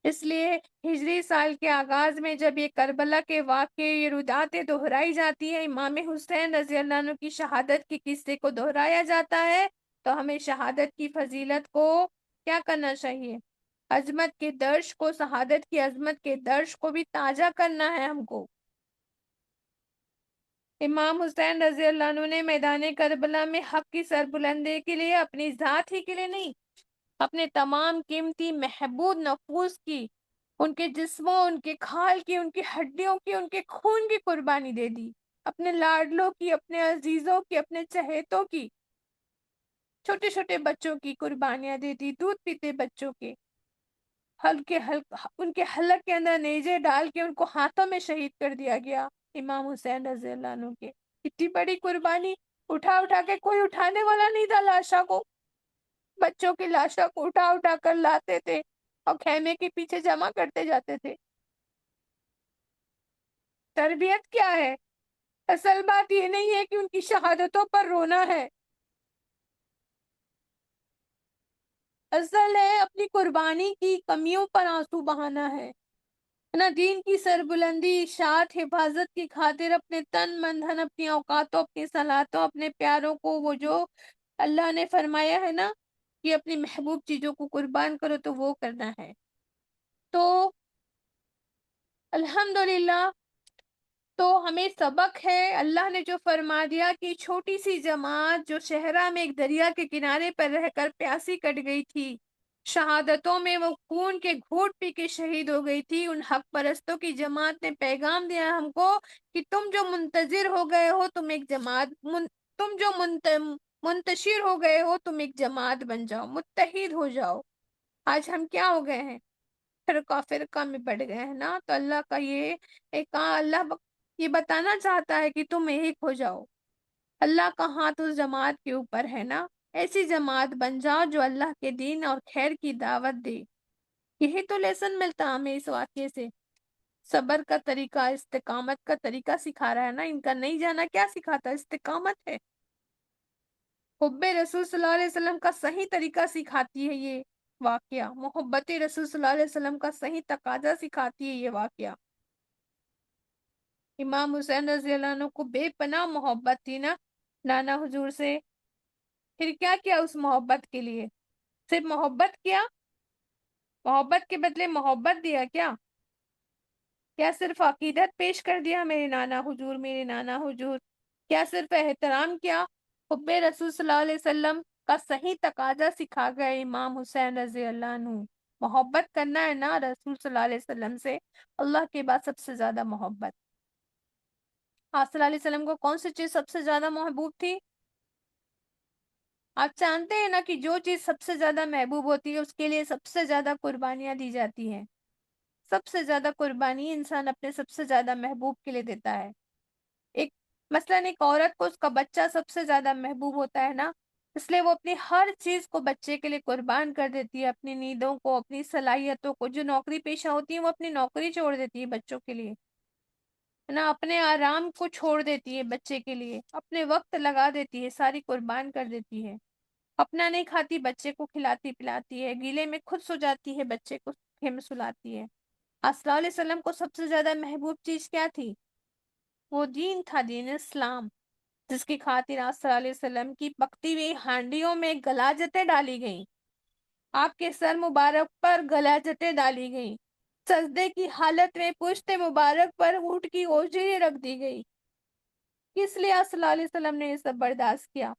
اس لیے ہجری سال کے آغاز میں جب یہ کربلا کے واقعے، یہ رجحانیں دہرائی جاتی ہیں، امام حسین رضی اللہ عنہ کی شہادت کے قصے کو دہرایا جاتا ہے، تو ہمیں شہادت کی فضیلت کو کیا کرنا چاہیے؟ عظمت کے درش کو، شہادت کی عظمت کے درش کو بھی تازہ کرنا ہے ہم کو۔ امام حسین رضی اللہ عنہ نے میدان کربلا میں حق کی سربلندی کے لیے، اپنی ذات ہی کے لیے نہیں، اپنے تمام قیمتی محبوب نفوس کی، ان کے جسموں، ان کے کھال کی، ان کی ہڈیوں کی، ان کے خون کی قربانی دے دی، اپنے لاڈلوں کی، اپنے عزیزوں کی، اپنے چہیتوں کی، چھوٹے چھوٹے بچوں کی قربانیاں دے دی، دودھ پیتے بچوں کے ان کے حلق کے اندر نیزے ڈال کے ان کو ہاتھوں میں شہید کر دیا گیا، امام حسین رضی اللہ عنہ کے۔ اتنی بڑی قربانی، اٹھا اٹھا کے، کوئی اٹھانے والا نہیں تھا لاشا کو، بچوں کی لاشا کو اٹھا اٹھا کر لاتے تھے اور خیمے کے پیچھے جمع کرتے جاتے تھے۔ تربیت کیا ہے؟ اصل بات یہ نہیں ہے کہ ان کی شہادتوں پر رونا ہے، اصل ہے اپنی قربانی کی کمیوں پر آنسو بہانا ہے نا۔ دین کی سربلندی، اشاعت، حفاظت کی خاطر اپنے تن من دھن، اپنی اوقاتوں، اپنی صلاحتوں، اپنے پیاروں کو، وہ جو اللہ نے فرمایا ہے نا کہ اپنی محبوب چیزوں کو قربان کرو، تو وہ کرنا ہے۔ تو الحمدللہ، تو ہمیں سبق ہے، اللہ نے جو فرما دیا کہ چھوٹی سی جماعت جو صحرا میں ایک دریا کے کنارے پر رہ کر پیاسی کٹ گئی تھی، شہادتوں میں وہ خون کے گھونٹ پی کے شہید ہو گئی تھی، ان حق پرستوں کی جماعت نے پیغام دیا ہم کو کہ تم جو منتظر ہو گئے ہو، تم جو منتشر ہو گئے ہو، تم ایک جماعت بن جاؤ، متحد ہو جاؤ۔ آج ہم کیا ہو گئے ہیں؟ فرقہ فرقہ میں بڑھ گئے ہیں نا۔ تو اللہ کا یہ بتانا چاہتا ہے کہ تم ایک ہو جاؤ۔ اللہ کا ہاتھ اس جماعت کے اوپر ہے نا، ایسی جماعت بن جاؤ جو اللہ کے دین اور خیر کی دعوت دے۔ یہی تو لیسن ملتا ہمیں اس واقعے سے، صبر کا طریقہ، استقامت کا طریقہ سکھا رہا ہے نا۔ ان کا نہیں جانا کیا سکھاتا؟ استقامت ہے، حب رسول صلی اللہ علیہ وسلم کا صحیح طریقہ سکھاتی ہے یہ واقعہ، محبت رسول صلی اللہ علیہ وسلم کا صحیح تقاضا سکھاتی ہے یہ واقعہ۔ امام حسین رضی اللہ عنہ کو بے پناہ محبت تھی نا نانا حضور سے، پھر کیا کیا اس محبت کے لیے؟ صرف محبت کیا؟ محبت کے بدلے محبت دیا کیا؟ کیا صرف عقیدت پیش کر دیا، میرے نانا حضور، میرے نانا حضور؟ کیا صرف احترام کیا؟ حب رسول صلی اللہ علیہ وسلم کا صحیح تقاضا سکھا گئے امام حسین رضی اللہ عنہ۔ محبت کرنا ہے نا رسول صلی اللہ علیہ وسلم سے، اللہ کے بعد سب سے زیادہ محبت۔ آپ صلی اللہ علیہ وسلم کو کون سی چیز سب سے زیادہ محبوب تھی؟ آپ جانتے ہیں نا کہ جو چیز سب سے زیادہ محبوب ہوتی ہے اس کے لیے سب سے زیادہ قربانیاں دی جاتی ہیں۔ سب سے زیادہ قربانی انسان اپنے سب سے زیادہ محبوب کے لیے دیتا ہے۔ مثلاً ایک عورت کو اس کا بچہ سب سے زیادہ محبوب ہوتا ہے نا، اس لیے وہ اپنی ہر چیز کو بچے کے لیے قربان کر دیتی ہے، اپنی نیندوں کو، اپنی صلاحیتوں کو۔ جو نوکری پیشہ ہوتی ہے وہ اپنی نوکری چھوڑ دیتی ہے بچوں کے لیے، ہے نا، اپنے آرام کو چھوڑ دیتی ہے بچے کے لیے، اپنے وقت لگا دیتی ہے، ساری قربان کر دیتی ہے۔ اپنا نہیں کھاتی، بچے کو کھلاتی پلاتی ہے، گیلے میں خود سو جاتی ہے، بچے کو میں سلاتی ہے۔ آپ صلی اللہ علیہ وسلم کو سب سے زیادہ محبوب چیز کیا تھی؟ وہ دین تھا، دین اسلام، جس کی خاطر آپ صلی اللہ علیہ وسلم کی پکتی ہوئی ہانڈیوں میں گلاجتیں ڈالی گئیں، آپ کے سر مبارک پر گلاجتیں ڈالی گئیں، سجدے کی حالت میں پشت مبارک پر اونٹ کی اوجری رکھ دی گئی۔ کس لیے آپ صلی اللہ علیہ وسلم نے یہ سب برداشت کیا؟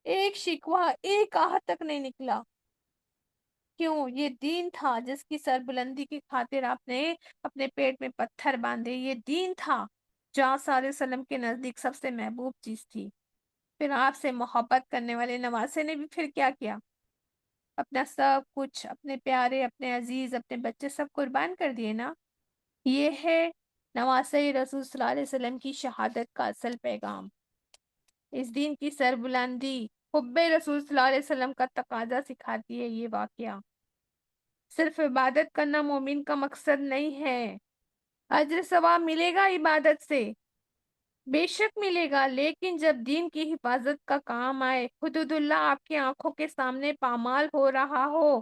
ایک شکوہ، ایک آہ تک نہیں نکلا۔ کیوں؟ یہ دین تھا جس کی سربلندی کی خاطر آپ نے اپنے پیٹ میں پتھر باندھے۔ یہ دین تھا جو آپ صلی اللہ علیہ وسلم کے نزدیک سب سے محبوب چیز تھی۔ پھر آپ سے محبت کرنے والے نواسے نے بھی پھر کیا کیا؟ اپنا سب کچھ، اپنے پیارے، اپنے عزیز، اپنے بچے سب قربان کر دیے نا۔ یہ ہے نواسے رسول صلی اللہ علیہ وسلم کی شہادت کا اصل پیغام۔ اس دین کی سربلندی حب رسول صلی اللہ علیہ وسلم کا تقاضا سکھاتی ہے یہ واقعہ۔ صرف عبادت کرنا مومن کا مقصد نہیں ہے، اجر ثواب ملے گا عبادت سے، بے شک ملے گا، لیکن جب دین کی حفاظت کا کام آئے، حدود اللہ آپ کی آنکھوں کے سامنے پامال ہو رہا ہو،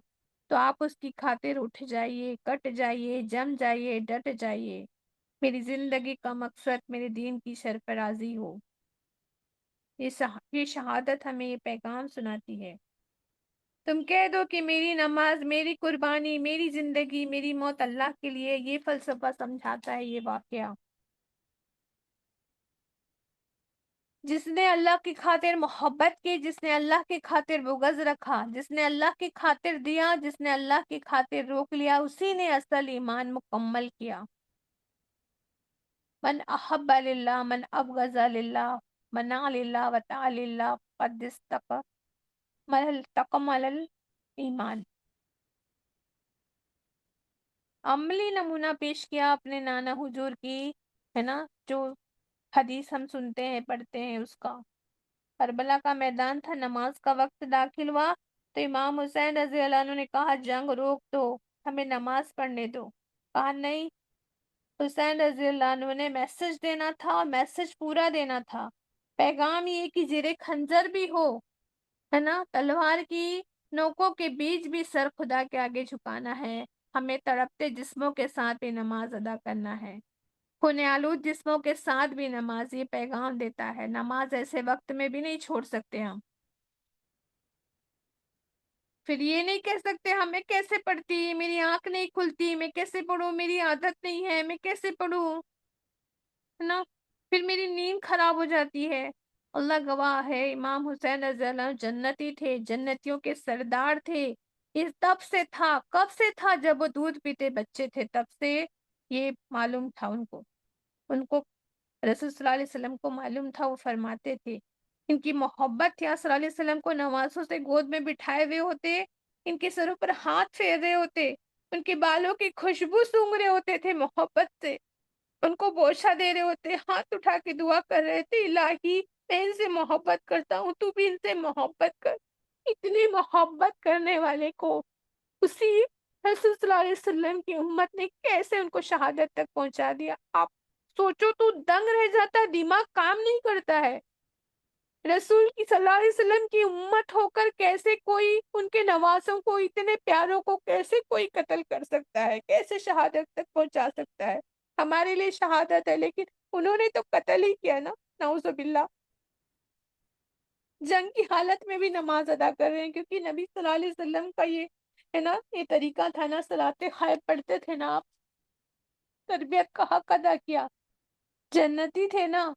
تو آپ اس کی خاطر اٹھ جائیے، کٹ جائیے، جم جائیے، ڈٹ جائیے۔ میری زندگی کا مقصد میرے دین کی سرفرازی ہو۔ یہ شہادت ہمیں یہ پیغام سناتی ہے۔ تم کہہ دو کہ میری نماز، میری قربانی، میری زندگی، میری موت اللہ کے لیے، یہ فلسفہ سمجھاتا ہے یہ واقعہ۔ جس نے اللہ کی خاطر محبت کی، جس نے اللہ کی خاطر بغض رکھا، جس نے اللہ کی خاطر دیا، جس نے اللہ کی خاطر روک لیا، اسی نے اصل ایمان مکمل کیا۔ من احب للہ، من ابغض للہ، منع للہ وطاع للہ، قد استکمل الایمان۔ عملی نمونہ پیش کیا اپنے نانا حضور کی، ہے نا، جو حدیث ہم سنتے ہیں پڑھتے ہیں اس کا۔ کربلا کا میدان تھا، نماز کا وقت داخل ہوا تو امام حسین رضی اللہ عنہ نے کہا جنگ روک دو، ہمیں نماز پڑھنے دو۔ کہا نہیں، حسین رضی اللہ عنہ نے میسج دینا تھا اور میسج پورا دینا تھا۔ پیغام یہ کہ زیر خنجر بھی ہو، ہے نا، تلوار کی نوکوں کے بیچ بھی سر خدا کے آگے جھکانا ہے، ہمیں تڑپتے جسموں کے ساتھ بھی نماز ادا کرنا ہے، خون آلود جسموں کے ساتھ بھی نماز۔ یہ پیغام دیتا ہے نماز ایسے وقت میں بھی نہیں چھوڑ سکتے ہم۔ پھر یہ نہیں کہہ سکتے ہمیں کیسے پڑھتی، میری آنکھ نہیں کھلتی، میں کیسے پڑھوں، میری عادت نہیں ہے، میں کیسے پڑھوں، ہے نا، پھر میری نیند خراب ہو جاتی ہے۔ اللہ گواہ ہے، امام حسین رضی اللہ عنہ جنتی تھے، جنتیوں کے سردار تھے۔ یہ تب سے تھا، کب سے تھا؟ جب وہ دودھ پیتے بچے تھے تب سے یہ معلوم تھا ان کو رسول صلی اللہ علیہ وسلم کو معلوم تھا، وہ فرماتے تھے۔ ان کی محبت تھی، صلی اللہ علیہ وسلم کو نوازوں سے گود میں بٹھائے ہوئے ہوتے، ان کے سروں پر ہاتھ پھیر رہے ہوتے، ان کے بالوں کی خوشبو سونگھ رہے ہوتے تھے محبت سے، ان کو بوسہ دے رہے ہوتے، ہاتھ اٹھا کے دعا کر رہے تھے الہی میں ان سے محبت کرتا ہوں، تو بھی ان سے محبت کر۔ اتنی محبت کرنے والے کو اسی رسول صلی اللہ علیہ وسلم کی امت نے کیسے ان کو شہادت تک پہنچا دیا؟ آپ سوچو تو دنگ رہ جاتا ہے، دماغ کام نہیں کرتا ہے۔ رسول کی صلی اللہ علیہ وسلم کی امت ہو کر کیسے کوئی ان کے نوازوں کو، اتنے پیاروں کو کیسے کوئی قتل کر سکتا ہے، کیسے شہادت تک پہنچا سکتا ہے؟ ہمارے لیے شہادت ہے، لیکن انہوں نے تو قتل ہی کیا نا، نعوذ باللہ۔ جنگ کی حالت میں بھی نماز ادا کر رہے ہیں، کیونکہ نبی صلی اللہ علیہ وسلم کا یہ ہے نا، یہ طریقہ تھا نا، صلاۃ خائب پڑھتے تھے نا آپ، تربیت کا حق ادا کیا، جنتی تھے نا،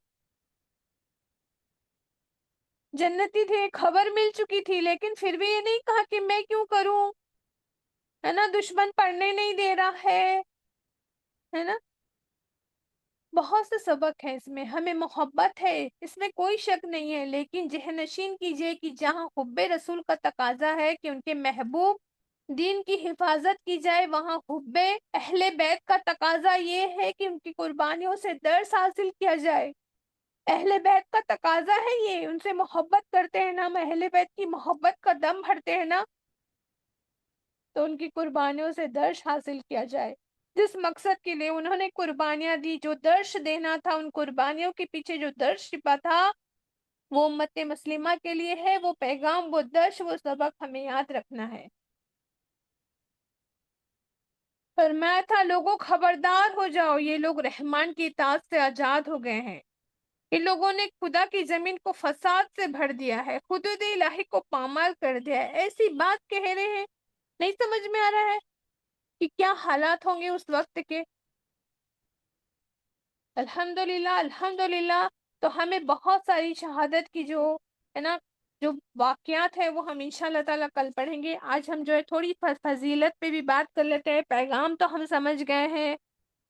جنتی تھے، خبر مل چکی تھی، لیکن پھر بھی یہ نہیں کہا کہ میں کیوں کروں، ہے نا، دشمن پڑھنے نہیں دے رہا ہے نا۔ بہت سے سبق ہیں اس میں، ہمیں محبت ہے اس میں کوئی شک نہیں ہے، لیکن ذہن نشین کیجئے کہ جہاں حب رسول کا تقاضا ہے کہ ان کے محبوب دین کی حفاظت کی جائے، وہاں حب اہل بیت کا تقاضا یہ ہے کہ ان کی قربانیوں سے درس حاصل کیا جائے۔ اہل بیت کا تقاضا ہے یہ، ان سے محبت کرتے ہیں نا، ہم اہل بیت کی محبت کا دم بھرتے ہیں نا، تو ان کی قربانیوں سے درس حاصل کیا جائے۔ جس مقصد کے لیے انہوں نے قربانیاں دی، جو درس دینا تھا، ان قربانیوں کے پیچھے جو درس چھپا تھا، وہ امت مسلمہ کے لیے ہے، وہ پیغام، وہ درس، وہ سبق ہمیں یاد رکھنا ہے۔ فرمایا تھا لوگوں خبردار ہو جاؤ، یہ لوگ رحمان کی اطاعت سے آزاد ہو گئے ہیں، ان لوگوں نے خدا کی زمین کو فساد سے بھر دیا ہے، حدود الہی کو پامال کر دیا ہے۔ ایسی بات کہہ رہے ہیں، نہیں سمجھ میں آ رہا ہے کہ کیا حالات ہوں گے اس وقت کے؟ الحمدللہ الحمدللہ۔ تو ہمیں بہت ساری شہادت کی جو ہے نا، جو واقعات ہیں، وہ ہم انشاءاللہ تعالیٰ کل پڑھیں گے۔ آج ہم جو ہے تھوڑی فضیلت پہ بھی بات کر لیتے ہیں۔ پیغام تو ہم سمجھ گئے ہیں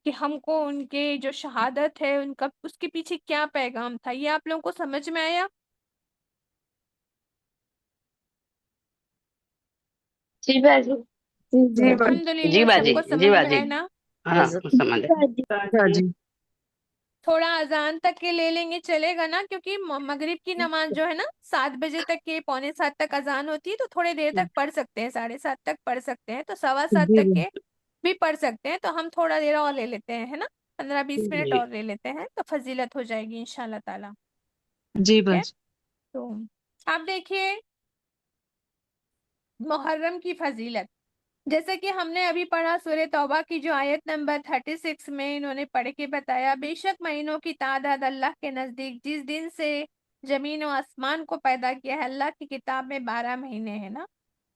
کہ ہم کو ان کے جو شہادت ہے ان کا، اس کے پیچھے کیا پیغام تھا، یہ آپ لوگوں کو سمجھ میں آیا؟ جی باجی، جی جی الحمدللہ، سب باجی، کو جی سمجھ میں باجی، آئے نا؟ ہاں سمجھ جی تھوڑا اذان تک کے لے لیں گے، چلے گا نا؟ کیونکہ مغرب کی نماز جو ہے نا 7 بجے تک کے، پونے 7 تک اذان ہوتی ہے، تو تھوڑے دیر تک پڑھ سکتے ہیں، 7:30 تک پڑھ سکتے ہیں، تو 7:15 تک کے بھی پڑھ سکتے ہیں، تو ہم تھوڑا دیر اور لے لیتے ہیں، ہے نا، 15-20 منٹ جی اور لے لیتے ہیں، تو فضیلت ہو جائے گی انشاءاللہ تعالیٰ۔ جی ٹھیک ہے، بس تو آپ دیکھیے محرم کی فضیلت، جیسا کہ ہم نے ابھی پڑھا سورہ توبہ کی جو آیت نمبر 36 میں انہوں نے پڑھ کے بتایا، بے شک مہینوں کی تعداد اللہ کے نزدیک جس دن سے زمین و آسمان کو پیدا کیا ہے، اللہ کی کتاب میں 12 مہینے ہیں نا،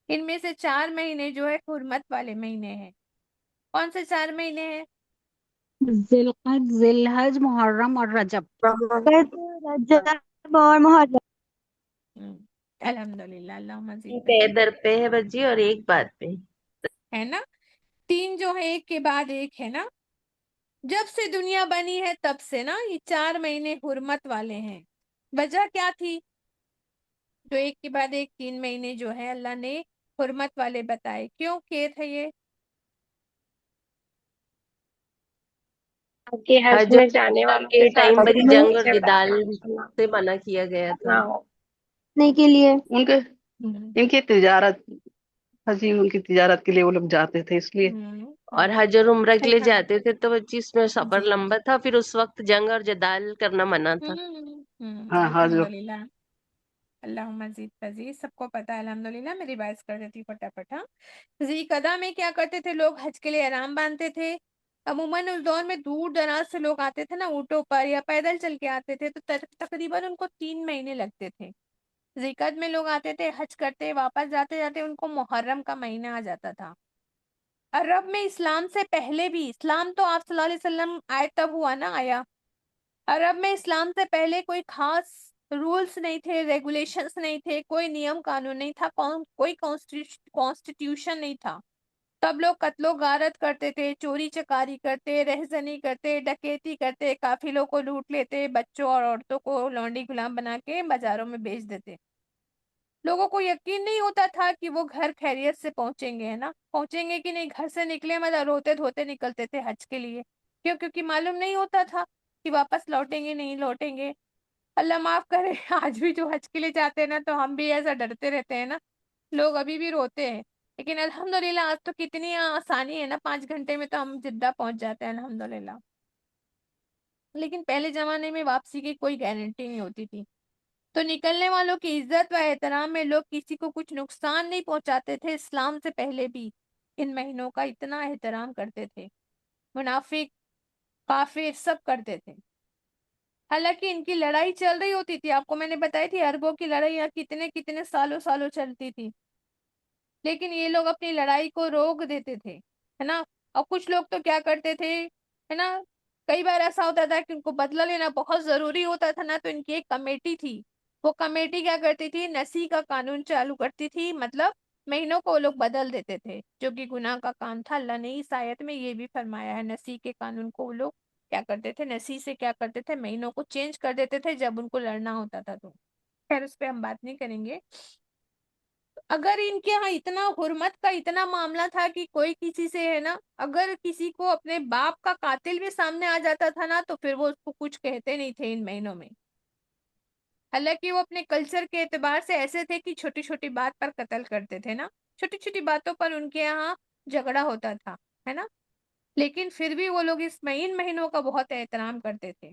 ان میں سے 4 مہینے جو ہے حرمت والے مہینے ہیں۔ کون سے 4 مہینے ہیں؟ ذی القعد، ذی الحج، محرم اور رجب۔ رجب اور محرم۔ الحمدللہ، اللہم پہ مزید در پہ ہے بجی اور ایک بات پہ ہے نا، 3 جو ہے ایک کے بعد ایک ہے نا، جب سے دنیا بنی ہے تب سے نا یہ 4 مہینے حرمت والے ہیں۔ وجہ کیا تھی جو ایک کے بعد ایک 3 مہینے جو ہے اللہ نے حرمت والے بتائے؟ کیوں کیے تھے یہ؟ کہ حج حج میں جانے والوں کے ٹائم ساتھ بڑی جنگ اور جدال سے منع کیا گیا تھا۔ نہیں کے لیے ان کے ان کی تجارت، حجی ان کی تجارت کے لیے وہ لوگ جاتے تھے اس لیے۔ اور حج اور عمرہ کے لیے اچھا۔ جاتے تھے تو اس میں سفر جی لمبا تھا، پھر اس وقت جنگ اور جدال کرنا منع تھا۔ ہاں ہاں جو الحمدللہ، اللہم مزید پذیر، سب کو پتا ہے الحمدللہ۔ میں ریوائز کر دیتی ہوں پٹا ذی قعدہ میں کیا کرتے تھے لوگ؟ حج کے لیے احرام باندھتے تھے۔ عموماً اس دور میں دور دراز سے لوگ آتے تھے نا، اونٹوں پر یا پیدل چل کے آتے تھے، تو تقریباً ان کو 3 مہینے لگتے تھے۔ ذی القعدہ میں لوگ آتے تھے، حج کرتے، واپس جاتے جاتے ان کو محرم کا مہینہ آ جاتا تھا۔ عرب میں اسلام سے پہلے بھی، اسلام تو آپ صلی اللہ علیہ وسلم آئے تب ہوا نا آیا، عرب میں اسلام سے پہلے کوئی خاص رولز نہیں تھے، ریگولیشنز نہیں تھے، کوئی نیم قانون نہیں تھا، کوئی کانسٹیٹیوشن نہیں تھا۔ تب لوگ قتل و غارت کرتے تھے، چوری چکاری کرتے، رہزنی کرتے، ڈکیتی کرتے، قافلوں کو لوٹ لیتے، بچوں اور عورتوں کو لونڈی غلام بنا کے بازاروں میں بیچ دیتے۔ لوگوں کو یقین نہیں ہوتا تھا کہ وہ گھر خیریت سے پہنچیں گے، ہے نا، پہنچیں گے کہ نہیں، گھر سے نکلے مطلب روتے دھوتے نکلتے تھے حج کے لیے۔ کیونکہ معلوم نہیں ہوتا تھا کہ واپس لوٹیں گے نہیں لوٹیں گے۔ اللہ معاف کرے، آج بھی جو حج کے لیے جاتے ہیں نا تو ہم بھی ایسا ڈرتے رہتے ہیں نا، لوگ ابھی بھی روتے ہیں، لیکن الحمدللہ آج تو کتنی آسانی ہے نا، 5 گھنٹے میں تو ہم جدہ پہنچ جاتے ہیں الحمدللہ۔ لیکن پہلے زمانے میں واپسی کی کوئی گارنٹی نہیں ہوتی تھی، تو نکلنے والوں کی عزت و احترام میں لوگ کسی کو کچھ نقصان نہیں پہنچاتے تھے۔ اسلام سے پہلے بھی ان مہینوں کا اتنا احترام کرتے تھے، منافق کافر سب کرتے تھے۔ حالانکہ ان کی لڑائی چل رہی ہوتی تھی، آپ کو میں نے بتائی تھی عربوں کی لڑائیاں کتنے سالوں چلتی تھی، لیکن یہ لوگ اپنی لڑائی کو روک دیتے تھے، ہے نا۔ اور کچھ لوگ تو کیا کرتے تھے، ہے نا، کئی بار ایسا ہوتا تھا کہ ان کو بدلہ لینا بہت ضروری ہوتا تھا نا، تو ان کی ایک کمیٹی تھی، وہ کمیٹی کیا کرتی تھی، نسی کا قانون چالو کرتی تھی، مطلب مہینوں کو وہ لوگ بدل دیتے تھے، جو کہ گناہ کا کام تھا۔ اللہ نے اس آیت میں یہ بھی فرمایا ہے، نسی کے قانون کو وہ لوگ کیا کرتے تھے، نسی سے کیا کرتے تھے، مہینوں کو چینج کر دیتے تھے جب ان کو لڑنا ہوتا تھا۔ تو خیر اس پہ ہم بات نہیں کریں گے۔ اگر ان کے ہاں اتنا حرمت کا اتنا معاملہ تھا کہ کوئی کسی سے، ہے نا، اگر کسی کو اپنے باپ کا قاتل بھی سامنے آ جاتا تھا نا تو پھر وہ اس کو کچھ کہتے نہیں تھے ان مہینوں میں۔ حالانکہ وہ اپنے کلچر کے اعتبار سے ایسے تھے کہ چھوٹی چھوٹی بات پر قتل کرتے تھے نا، چھوٹی چھوٹی باتوں پر ان کے یہاں جھگڑا ہوتا تھا، ہے نا، لیکن پھر بھی وہ لوگ اس مہینوں کا بہت احترام کرتے تھے۔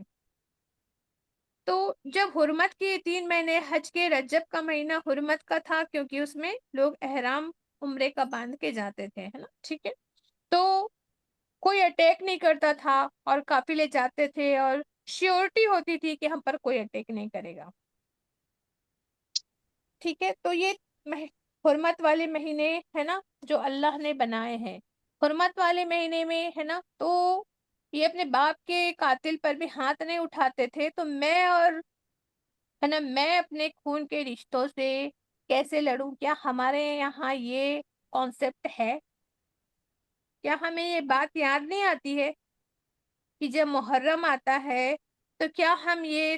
تو جب حرمت کے 3 مہینے، حج کے رجب کا مہینہ حرمت کا تھا کیونکہ اس میں لوگ احرام عمرے کا باندھ کے جاتے تھے، ہے نا، ٹھیک ہے، تو کوئی اٹیک نہیں کرتا تھا اور قافلے جاتے تھے اور شیورٹی ہوتی تھی کہ ہم پر کوئی اٹیک نہیں کرے گا، ٹھیک ہے۔ تو یہ حرمت والے مہینے، ہے نا، جو اللہ نے بنائے ہیں حرمت والے مہینے میں، ہے نا، تو یہ اپنے باپ کے قاتل پر بھی ہاتھ نہیں اٹھاتے تھے۔ تو میں اور، ہے نا، میں اپنے خون کے رشتوں سے کیسے لڑوں؟ کیا ہمارے یہاں یہ کانسیپٹ ہے؟ کیا ہمیں یہ بات یاد نہیں آتی ہے کہ جب محرم آتا ہے تو کیا ہم یہ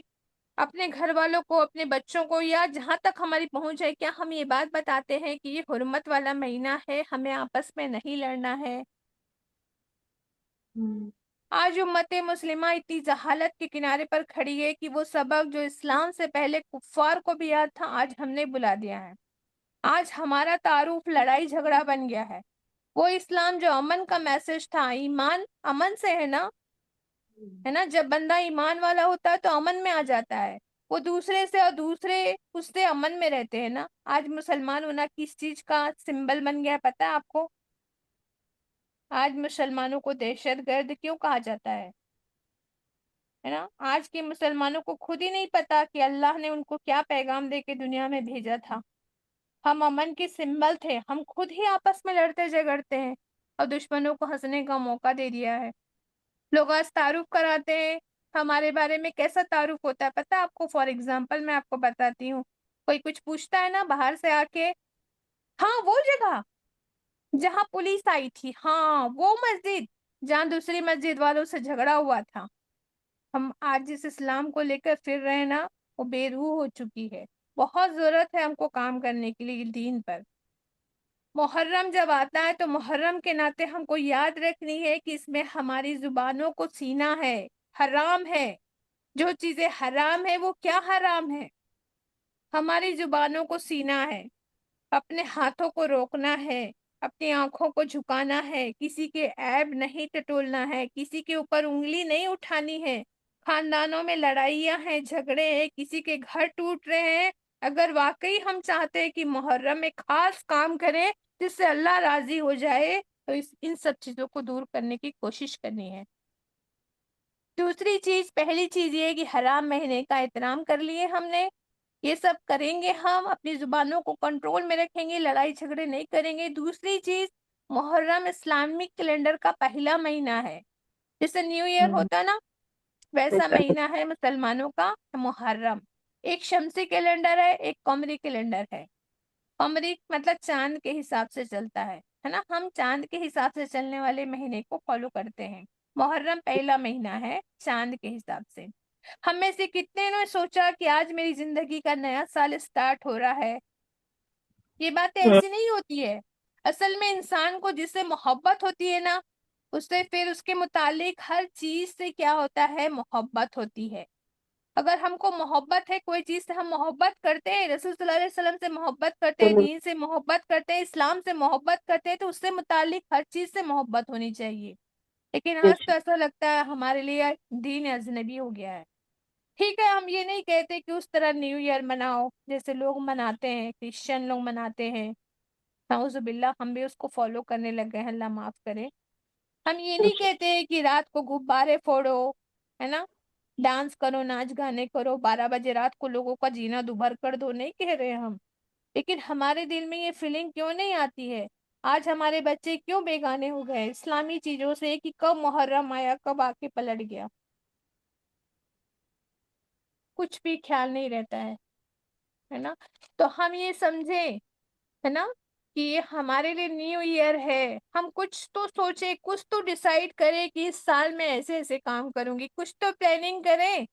اپنے گھر والوں کو، اپنے بچوں کو، یا جہاں تک ہماری پہنچ ہے، کیا ہم یہ بات بتاتے ہیں کہ یہ حرمت والا مہینہ ہے، ہمیں آپس میں نہیں لڑنا ہے؟ آج امت مسلمہ اتنی جہالت کے کنارے پر کھڑی ہے کہ وہ سبق جو اسلام سے پہلے کفار کو بھی یاد تھا آج ہم نے بلا دیا ہے۔ آج ہمارا تعارف لڑائی جھگڑا بن گیا ہے۔ وہ اسلام جو امن کا میسج تھا، ایمان امن سے ہے نا، ہے نا، جب بندہ ایمان والا ہوتا ہے تو امن میں آ جاتا ہے، وہ دوسرے سے اور دوسرے اس سے امن میں رہتے ہیں نا۔ آج مسلمان ہونا کس چیز کا سمبل بن گیا ہے پتہ ہے آپ کو؟ آج مسلمانوں کو دہشت گرد کیوں کہا جاتا ہے نا؟ آج کے مسلمانوں کو خود ہی نہیں پتا کہ اللہ نے ان کو کیا پیغام دے کے دنیا میں بھیجا تھا۔ ہم امن کی سمبل تھے، ہم خود ہی آپس میں لڑتے جھگڑتے ہیں اور دشمنوں کو ہنسنے کا موقع دے دیا ہے۔ لوگ آج تعارف کراتے ہیں، ہمارے بارے میں کیسا تعارف ہوتا ہے پتہ ہے آپ کو؟ فار ایگزامپل میں آپ کو بتاتی ہوں، کوئی کچھ پوچھتا ہے نا باہر سے آ کے، ہاں وہ جگہ جہاں پولیس آئی تھی، ہاں وہ مسجد جہاں دوسری مسجد والوں سے جھگڑا ہوا تھا۔ ہم آج جس اسلام کو لے کر پھر رہے ہیں نا، وہ بے روح ہو چکی ہے۔ بہت ضرورت ہے ہم کو کام کرنے کے لیے دین پر۔ محرم جب آتا ہے تو محرم کے ناطے ہم کو یاد رکھنی ہے کہ اس میں ہماری زبانوں کو سینا ہے، حرام ہے۔ جو چیزیں حرام ہے وہ کیا حرام ہے؟ ہماری زبانوں کو سینا ہے، اپنے ہاتھوں کو روکنا ہے، اپنی آنکھوں کو جھکانا ہے، کسی کے عیب نہیں ٹٹولنا ہے، کسی کے اوپر انگلی نہیں اٹھانی ہے۔ خاندانوں میں لڑائیاں ہیں، جھگڑے ہیں، کسی کے گھر ٹوٹ رہے ہیں۔ اگر واقعی ہم چاہتے ہیں کہ محرم میں خاص کام کریں جس سے اللہ راضی ہو جائے تو ان سب چیزوں کو دور کرنے کی کوشش کرنی ہے۔ دوسری چیز، پہلی چیز یہ ہے کہ حرام مہینے کا احترام کر لیے ہم نے، یہ سب کریں گے، ہم اپنی زبانوں کو کنٹرول میں رکھیں گے، لڑائی جھگڑے نہیں کریں گے۔ دوسری چیز، محرم اسلامک کیلنڈر کا پہلا مہینہ ہے، جیسے نیو ایئر ہوتا نا ویسا مہینہ ہے مسلمانوں کا محرم۔ ایک شمسی کیلنڈر ہے، ایک قمری کیلنڈر ہے۔ قمری مطلب چاند کے حساب سے چلتا ہے نا، ہم چاند کے حساب سے چلنے والے مہینے کو فالو کرتے ہیں۔ محرم پہلا مہینہ ہے چاند کے حساب سے۔ ہم میں سے کتنے نے سوچا کہ آج میری زندگی کا نیا سال اسٹارٹ ہو رہا ہے؟ یہ باتیں ایسی نہیں ہوتی ہے۔ اصل میں انسان کو جس سے محبت ہوتی ہے نا، اس سے پھر اس کے متعلق ہر چیز سے کیا ہوتا ہے؟ محبت ہوتی ہے۔ اگر ہم کو محبت ہے کوئی چیز سے، ہم محبت کرتے ہیں، رسول صلی اللہ علیہ وسلم سے محبت کرتے ہیں، دین سے محبت کرتے ہیں، اسلام سے محبت کرتے ہیں، تو اس سے متعلق ہر چیز سے محبت ہونی چاہیے۔ لیکن آج تو ایسا لگتا ہے ہمارے لیے دین اجنبی ہو گیا ہے۔ ٹھیک ہے، ہم یہ نہیں کہتے کہ اس طرح نیو ایئر مناؤ جیسے لوگ مناتے ہیں، کرسچن لوگ مناتے ہیں، نعوذ باللہ ہم بھی اس کو فالو کرنے لگ گئے ہیں، اللہ معاف کرے۔ ہم یہ نہیں کہتے کہ رات کو غبارے پھوڑو، ہے نا، ڈانس کرو، ناچ گانے کرو، 12 بجے رات کو لوگوں کا جینا دوبھر کر دو، نہیں کہہ رہے ہم۔ لیکن ہمارے دل میں یہ فیلنگ کیوں نہیں آتی ہے؟ آج ہمارے بچے کیوں بیگانے ہو گئے اسلامی چیزوں سے کہ کب محرم آیا، کب آ کے پلٹ گیا؟ کچھ بھی خیال نہیں رہتا ہے نا۔ تو ہم یہ سمجھیں ہے نا کہ یہ ہمارے لیے نیو ایئر ہے، ہم کچھ تو سوچے، کچھ تو ڈیسائیڈ کریں کہ اس سال میں ایسے ایسے کام کروں گی، کچھ تو پلاننگ کریں۔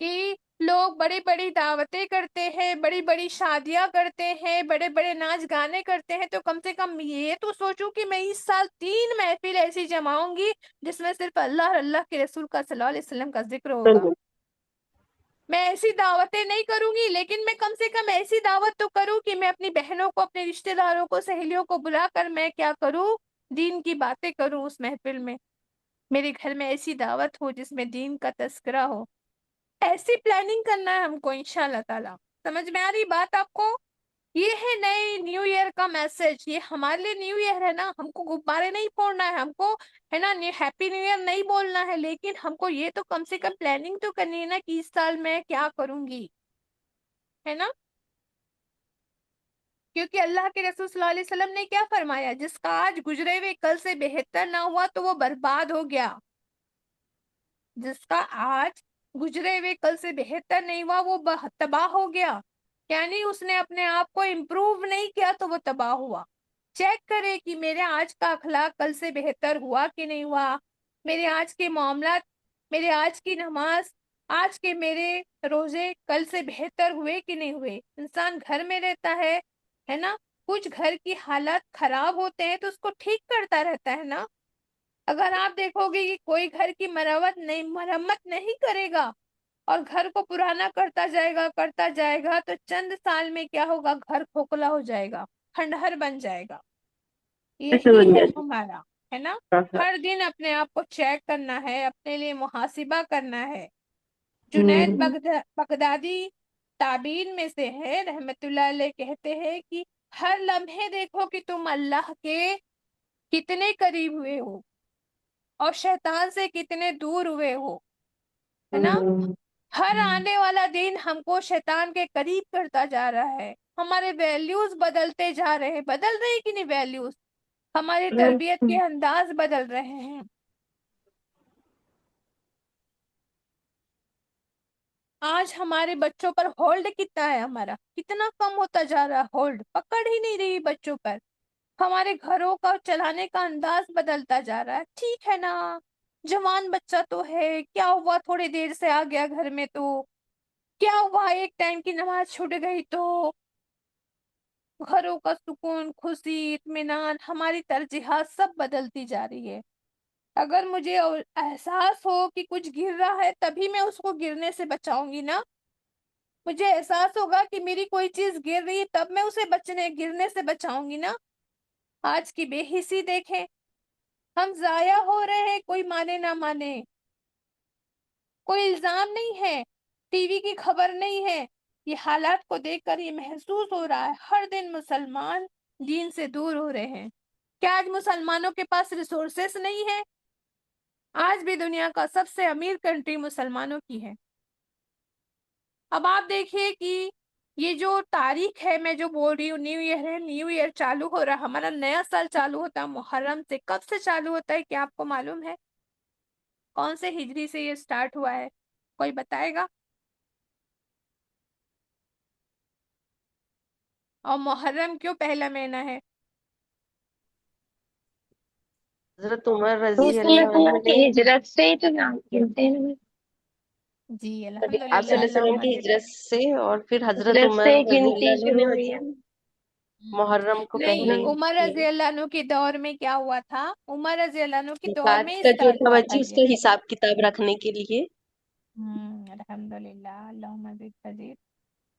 کہ لوگ بڑی بڑی دعوتیں کرتے ہیں، بڑی بڑی شادیاں کرتے ہیں، بڑے بڑے ناچ گانے کرتے ہیں، تو کم سے کم یہ تو سوچوں کہ میں اس سال 3 محفل ایسی جماؤں گی جس میں صرف اللہ اور اللہ کے رسول کا صلی اللہ علیہ وسلم کا ذکر ہوگا۔ میں ایسی دعوتیں نہیں کروں گی، لیکن میں کم سے کم ایسی دعوت تو کروں کہ میں اپنی بہنوں کو، اپنے رشتہ داروں کو، سہیلیوں کو بلا کر میں کیا کروں؟ دین کی باتیں کروں اس محفل میں۔ میرے گھر میں ایسی دعوت ہو جس میں دین کا تذکرہ ہو۔ ایسی پلاننگ کرنا ہے ہم کو انشاءاللہ تعالی۔ سمجھ میں آ رہی بات آپ کو؟ یہ ہے نئے نیو ایئر کا میسج، یہ ہمارے لیے نیو ایئر ہے نا۔ ہم کو غبارے نہیں پھوڑنا ہے، ہم کو ہے نا ہیپی نیو ایئر نہیں بولنا ہے، لیکن ہم کو یہ تو کم سے کم پلاننگ تو کرنی ہے نا کہ اس سال میں کیا کروں گی، ہے نا۔ کیونکہ اللہ کے رسول صلی اللہ علیہ وسلم نے کیا فرمایا؟ جس کا آج گزرے ہوئے کل سے بہتر نہ ہوا تو وہ برباد ہو گیا۔ جس کا آج گزرے ہوئے کل سے بہتر نہیں ہوا وہ تباہ ہو گیا، یعنی اس نے اپنے آپ کو امپروو نہیں کیا تو وہ تباہ ہوا۔ چیک کرے کہ میرے آج کا اخلاق کل سے بہتر ہوا کہ نہیں ہوا، میرے آج کے معاملات، میرے آج کی نماز، آج کے میرے روزے کل سے بہتر ہوئے کہ نہیں ہوئے۔ انسان گھر میں رہتا ہے نا، کچھ گھر کی حالات خراب ہوتے ہیں تو اس کو ٹھیک کرتا رہتا ہے نا۔ اگر آپ دیکھو گے کہ کوئی گھر کی مرمت نہیں کرے گا اور گھر کو پرانا کرتا جائے گا تو چند سال میں کیا ہوگا؟ گھر کھوکھلا ہو جائے گا، کھنڈہر بن جائے گا۔ یہی ہے ہمارا، ہے نا۔ ہر دن اپنے آپ کو چیک کرنا ہے، اپنے لیے محاسبہ کرنا ہے۔ جنید بغدادی تابعین میں سے ہے، رحمت اللہ علیہ، کہتے ہیں کہ ہر لمحے دیکھو کہ تم اللہ کے کتنے قریب ہوئے ہو اور شیطان سے کتنے دور ہوئے ہو، ہے نا؟ ہر آنے والا دن ہم کو شیطان کے قریب کرتا جا رہا ہے، ہمارے ویلیوز بدلتے جا رہے ہیں، بدل رہے کہ نہیں ویلیوز؟ ہماری تربیت کے انداز بدل رہے ہیں۔ آج ہمارے بچوں پر ہولڈ کتنا ہے، ہمارا کتنا کم ہوتا جا رہا ہے، ہولڈ پکڑ ہی نہیں رہی بچوں پر۔ ہمارے گھروں کا چلانے کا انداز بدلتا جا رہا ہے۔ ٹھیک ہے نا، جوان بچہ تو ہے، کیا ہوا تھوڑی دیر سے آ گیا گھر میں تو کیا ہوا، ایک ٹائم کی نماز چھوٹ گئی تو گھروں کا سکون، خوشی، اطمینان، ہماری ترجیحات سب بدلتی جا رہی ہے۔ اگر مجھے احساس ہو کہ کچھ گر رہا ہے تبھی میں اس کو گرنے سے بچاؤں گی نا، مجھے احساس ہوگا کہ میری کوئی چیز گر رہی ہے تب میں اسے گرنے سے بچاؤں گی نا۔ آج کی بے حسی دیکھیں، ہم ضائع ہو رہے ہیں، کوئی مانے نہ مانے، کوئی الزام نہیں ہے، ٹی وی کی خبر نہیں ہے، یہ حالات کو دیکھ کر یہ محسوس ہو رہا ہے ہر دن مسلمان دین سے دور ہو رہے ہیں۔ کیا آج مسلمانوں کے پاس ریسورسز نہیں ہے؟ آج بھی دنیا کا سب سے امیر کنٹری مسلمانوں کی ہے۔ اب آپ دیکھیے کہ یہ جو تاریخ ہے، میں جو بول رہی ہوں نیو ایئر ہے، نیو ایئر چالو ہو رہا، ہمارا نیا سال چالو ہوتا ہے محرم سے۔ کب سے چالو ہوتا ہے کیا آپ کو معلوم ہے؟ کون سے ہجری سے یہ سٹارٹ ہوا ہے؟ کوئی بتائے گا؟ اور محرم کیوں پہلا مہینہ ہے؟ حضرت عمر رضی رسول اللہ اللہ عنہ کی نے ہجرت سے ہی تو نام گنتے ہیں، جی آپ صلی اللہ الحمدللہ، علیہ وسلم اللہم کی صل۔ ہجرت سے، اور پھر حضرت ہجرت عمر سے رضی گنتی اللہ عنہ شروع نے ہوئی ہے۔ محرم کو پہلے نہیں، عمر رضی اللہ عنہ کے دور میں کیا ہوا تھا؟ عمر رضی اللہ عنہ کے دور زکوٰۃ میں کا جو اسٹارٹ تھا ہوا تھا بچی، اس یہ۔ کا حساب کتاب رکھنے کے لیے الحمدللہ، اللہم زد مزید۔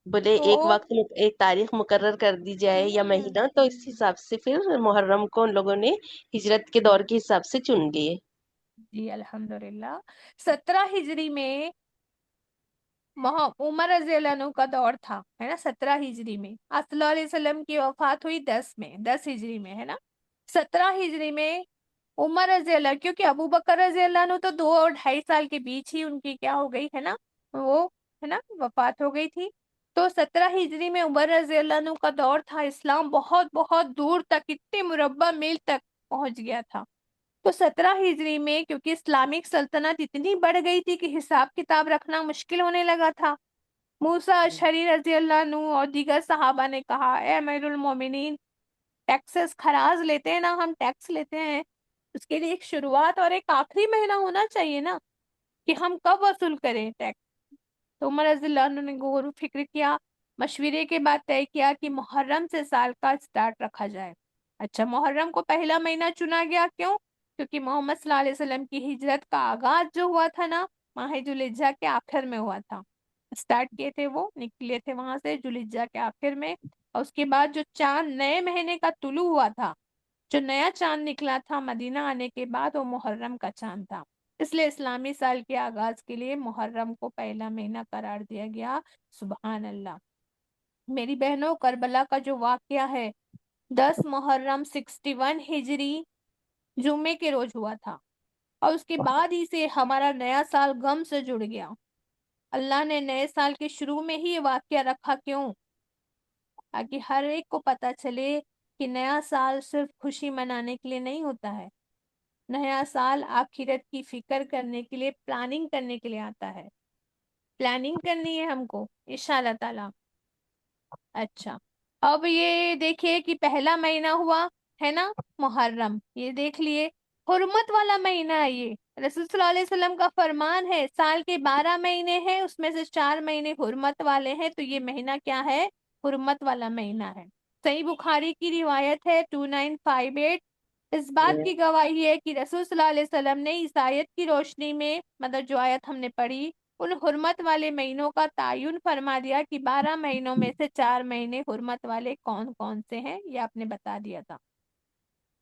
بولے تو ایک وقت ایک تاریخ مقرر کر دی جائے یا مہینہ، تو اس حساب سے پھر محرم کو ان لوگوں نے ہجرت کے دور کے حساب سے چن لیے۔ جی الحمدللہ، 17 ہجری میں عمر رضی اللہ عنہ کا دور تھا، ہے نا؟ 17 ہجری میں آپ صلی اللہ علیہ وسلم کی وفات ہوئی 10 ہجری میں، ہے نا؟ 17 ہجری میں عمر رضی اللہ، کیونکہ ابو بکر رضی اللہ عنہ تو 2 اور 2.5 سال کے بیچ ہی ان کی کیا ہو گئی، ہے نا؟ وہ ہے نا وفات ہو گئی تھی۔ تو 17 ہجری میں عمر رضی اللہ عنہ کا دور تھا۔ اسلام بہت بہت دور تک، اتنے مربع میل تک پہنچ گیا تھا۔ تو 17 ہجری میں کیونکہ اسلامک سلطنت اتنی بڑھ گئی تھی کہ حساب کتاب رکھنا مشکل ہونے لگا تھا۔ موسیٰ اشعری رضی اللہ عنہ اور دیگر صحابہ نے کہا، اے امیر المومنین، ٹیکسز خراج لیتے ہیں نا، ہم ٹیکس لیتے ہیں، اس کے لیے ایک شروعات اور ایک آخری مہینہ ہونا چاہیے نا، کہ ہم کب وصول کریں ٹیکس۔ تو عمر رضی اللہ عنہ نے غور و فکر کیا، مشورے کے بعد طے کیا کہ محرم سے سال کا سٹارٹ رکھا جائے۔ اچھا، محرم کو پہلا مہینہ چنا گیا، کیوں؟ کیونکہ محمد صلی اللہ علیہ وسلم کی ہجرت کا آغاز جو ہوا تھا نا، ماہ ذوالحجہ کے آخر میں ہوا تھا۔ سٹارٹ کیے تھے، وہ نکلے تھے وہاں سے ذوالحجہ کے آخر میں، اور اس کے بعد جو چاند نئے مہینے کا طلوع ہوا تھا، جو نیا چاند نکلا تھا مدینہ آنے کے بعد، وہ محرم کا چاند تھا۔ اس لیے اسلامی سال کے آغاز کے لیے محرم کو پہلا مہینہ قرار دیا گیا۔ سبحان اللہ۔ میری بہنوں، کربلا کا جو واقعہ ہے 10 محرم 61 ہجری جمعے کے روز ہوا تھا، اور اس کے بعد ہی سے ہمارا نیا سال غم سے جڑ گیا۔ اللہ نے نئے سال کے شروع میں ہی یہ واقعہ رکھا، کیوں؟ تاکہ ہر ایک کو پتہ چلے کہ نیا سال صرف خوشی منانے کے لیے نہیں ہوتا ہے، نیا سال آخرت کی فکر کرنے کے لیے، پلاننگ کرنے کے لیے آتا ہے۔ پلاننگ کرنی ہے ہم کو انشاءاللہ تعالی۔ اچھا، اب یہ دیکھیے کہ پہلا مہینہ ہوا ہے نا محرم، یہ دیکھ لیے حرمت والا مہینہ ہے۔ یہ رسول صلی اللہ علیہ وسلم کا فرمان ہے، سال کے 12 مہینے ہیں، اس میں سے 4 مہینے حرمت والے ہیں، تو یہ مہینہ کیا ہے؟ حرمت والا مہینہ ہے۔ صحیح بخاری کی روایت ہے 2958، اس بات کی گواہی ہے کہ رسول صلی اللہ علیہ وسلم نے اس آیت کی روشنی میں، مطلب جو آیت ہم نے پڑھی، ان حرمت والے مہینوں کا تعین فرما دیا کہ 12 مہینوں میں سے 4 مہینے حرمت والے کون کون سے ہیں، یہ آپ نے بتا دیا تھا۔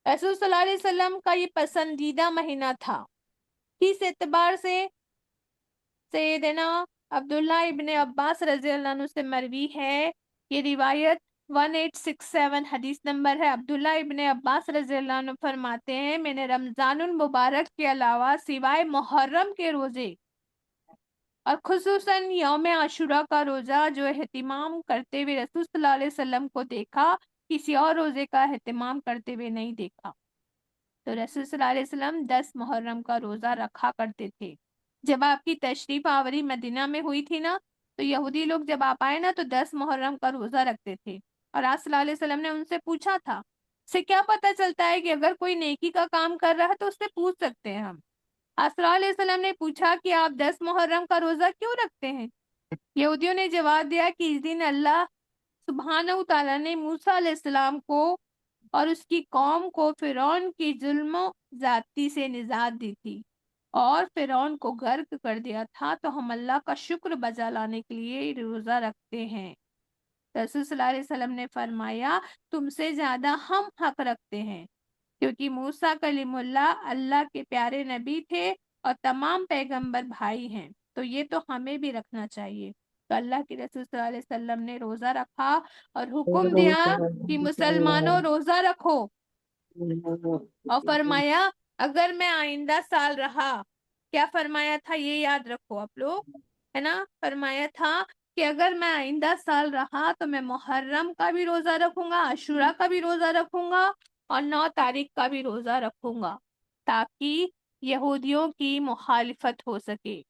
رسول صلی اللہ علیہ وسلم کا یہ پسندیدہ مہینہ تھا، کس اعتبار سے؟ سیدنا عبداللہ ابن عباس رضی اللہ عنہ سے مروی ہے یہ روایت 1867 حدیث نمبر ہے۔ عبداللہ ابن عباس رضی اللہ عنہ فرماتے ہیں میں نے رمضان المبارک کے علاوہ سوائے محرم کے روزے اور خصوصاً یوم عاشوراء کا روزہ جو اہتمام کرتے ہوئے رسول صلی اللہ علیہ وسلم کو دیکھا، کسی اور روزے کا اہتمام کرتے ہوئے نہیں دیکھا۔ تو رسول صلی اللہ علیہ وسلم 10 محرم کا روزہ رکھا کرتے تھے۔ جب آپ کی تشریف آوری مدینہ میں ہوئی تھی نا، تو یہودی لوگ جب آپ آئے نا تو 10 محرم کا روزہ رکھتے تھے، اور آپ صلی اللہ علیہ وسلم نے ان سے پوچھا تھا، سے کیا پتہ چلتا ہے کہ اگر کوئی نیکی کا کام کر رہا ہے تو اس سے پوچھ سکتے ہیں ہم۔ آپ صلی اللہ علیہ وسلم نے پوچھا کہ آپ 10 محرم کا روزہ کیوں رکھتے ہیں؟ یہودیوں نے جواب دیا کہ اس دن اللہ سبحانہ و تعالیٰ نے موسیٰ علیہ السلام کو اور اس کی قوم کو فرعون کی ظلم و زیادتی سے نجات دی تھی اور فرعون کو غرق کر دیا تھا، تو ہم اللہ کا شکر بجا لانے کے لیے روزہ رکھتے ہیں۔ رسول صلی اللہ علیہ وسلم نے فرمایا تم سے زیادہ ہم حق رکھتے ہیں، کیونکہ موسیٰ کلیم اللہ اللہ کے پیارے نبی تھے اور تمام پیغمبر بھائی ہیں، تو یہ تو ہمیں بھی رکھنا چاہیے۔ تو اللہ کے رسول صلی اللہ علیہ وسلم نے روزہ رکھا اور حکم دیا کہ مسلمانوں روزہ رکھو، اور فرمایا اگر میں آئندہ سال رہا، کیا فرمایا تھا یہ یاد رکھو آپ لوگ، ہے نا؟ فرمایا تھا کہ اگر میں آئندہ سال رہا تو میں محرم کا بھی روزہ رکھوں گا، عاشوراء کا بھی روزہ رکھوں گا اور 9 تاریخ کا بھی روزہ رکھوں گا، تاکہ یہودیوں کی مخالفت ہو سکے۔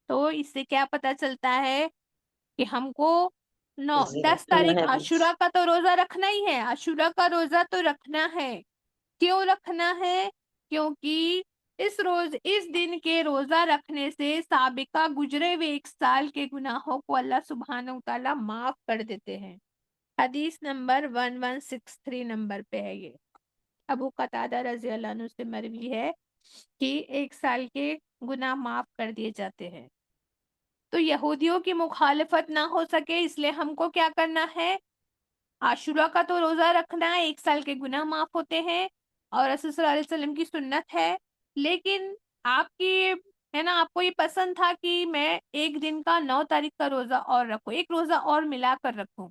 تو اس سے کیا پتہ چلتا ہے کہ ہم کو 10 تاریخ عاشوراء کا تو روزہ رکھنا ہی ہے، عاشوراء کا روزہ تو رکھنا ہے۔ کیوں رکھنا ہے؟ کیونکہ اس دن کے روزہ رکھنے سے سابقہ گزرے ہوئے 1 سال کے گناہوں کو اللہ سبحانہ و تعالیٰ معاف کر دیتے ہیں۔ حدیث نمبر 1163 نمبر پہ ہے یہ، ابو قتادہ رضی اللہ عنہ سے مروی ہے کہ 1 سال کے گناہ معاف کر دیے جاتے ہیں۔ تو یہودیوں کی مخالفت نہ ہو سکے اس لیے ہم کو کیا کرنا ہے؟ عاشوراء کا تو روزہ رکھنا ہے، 1 سال کے گناہ معاف ہوتے ہیں اور رسول صلی اللہ علیہ وسلم کی سنت ہے۔ لیکن آپ کی ہے نا، آپ کو یہ پسند تھا کہ میں 1 دن کا 9 تاریخ کا روزہ اور رکھوں، ایک روزہ اور ملا کر رکھوں،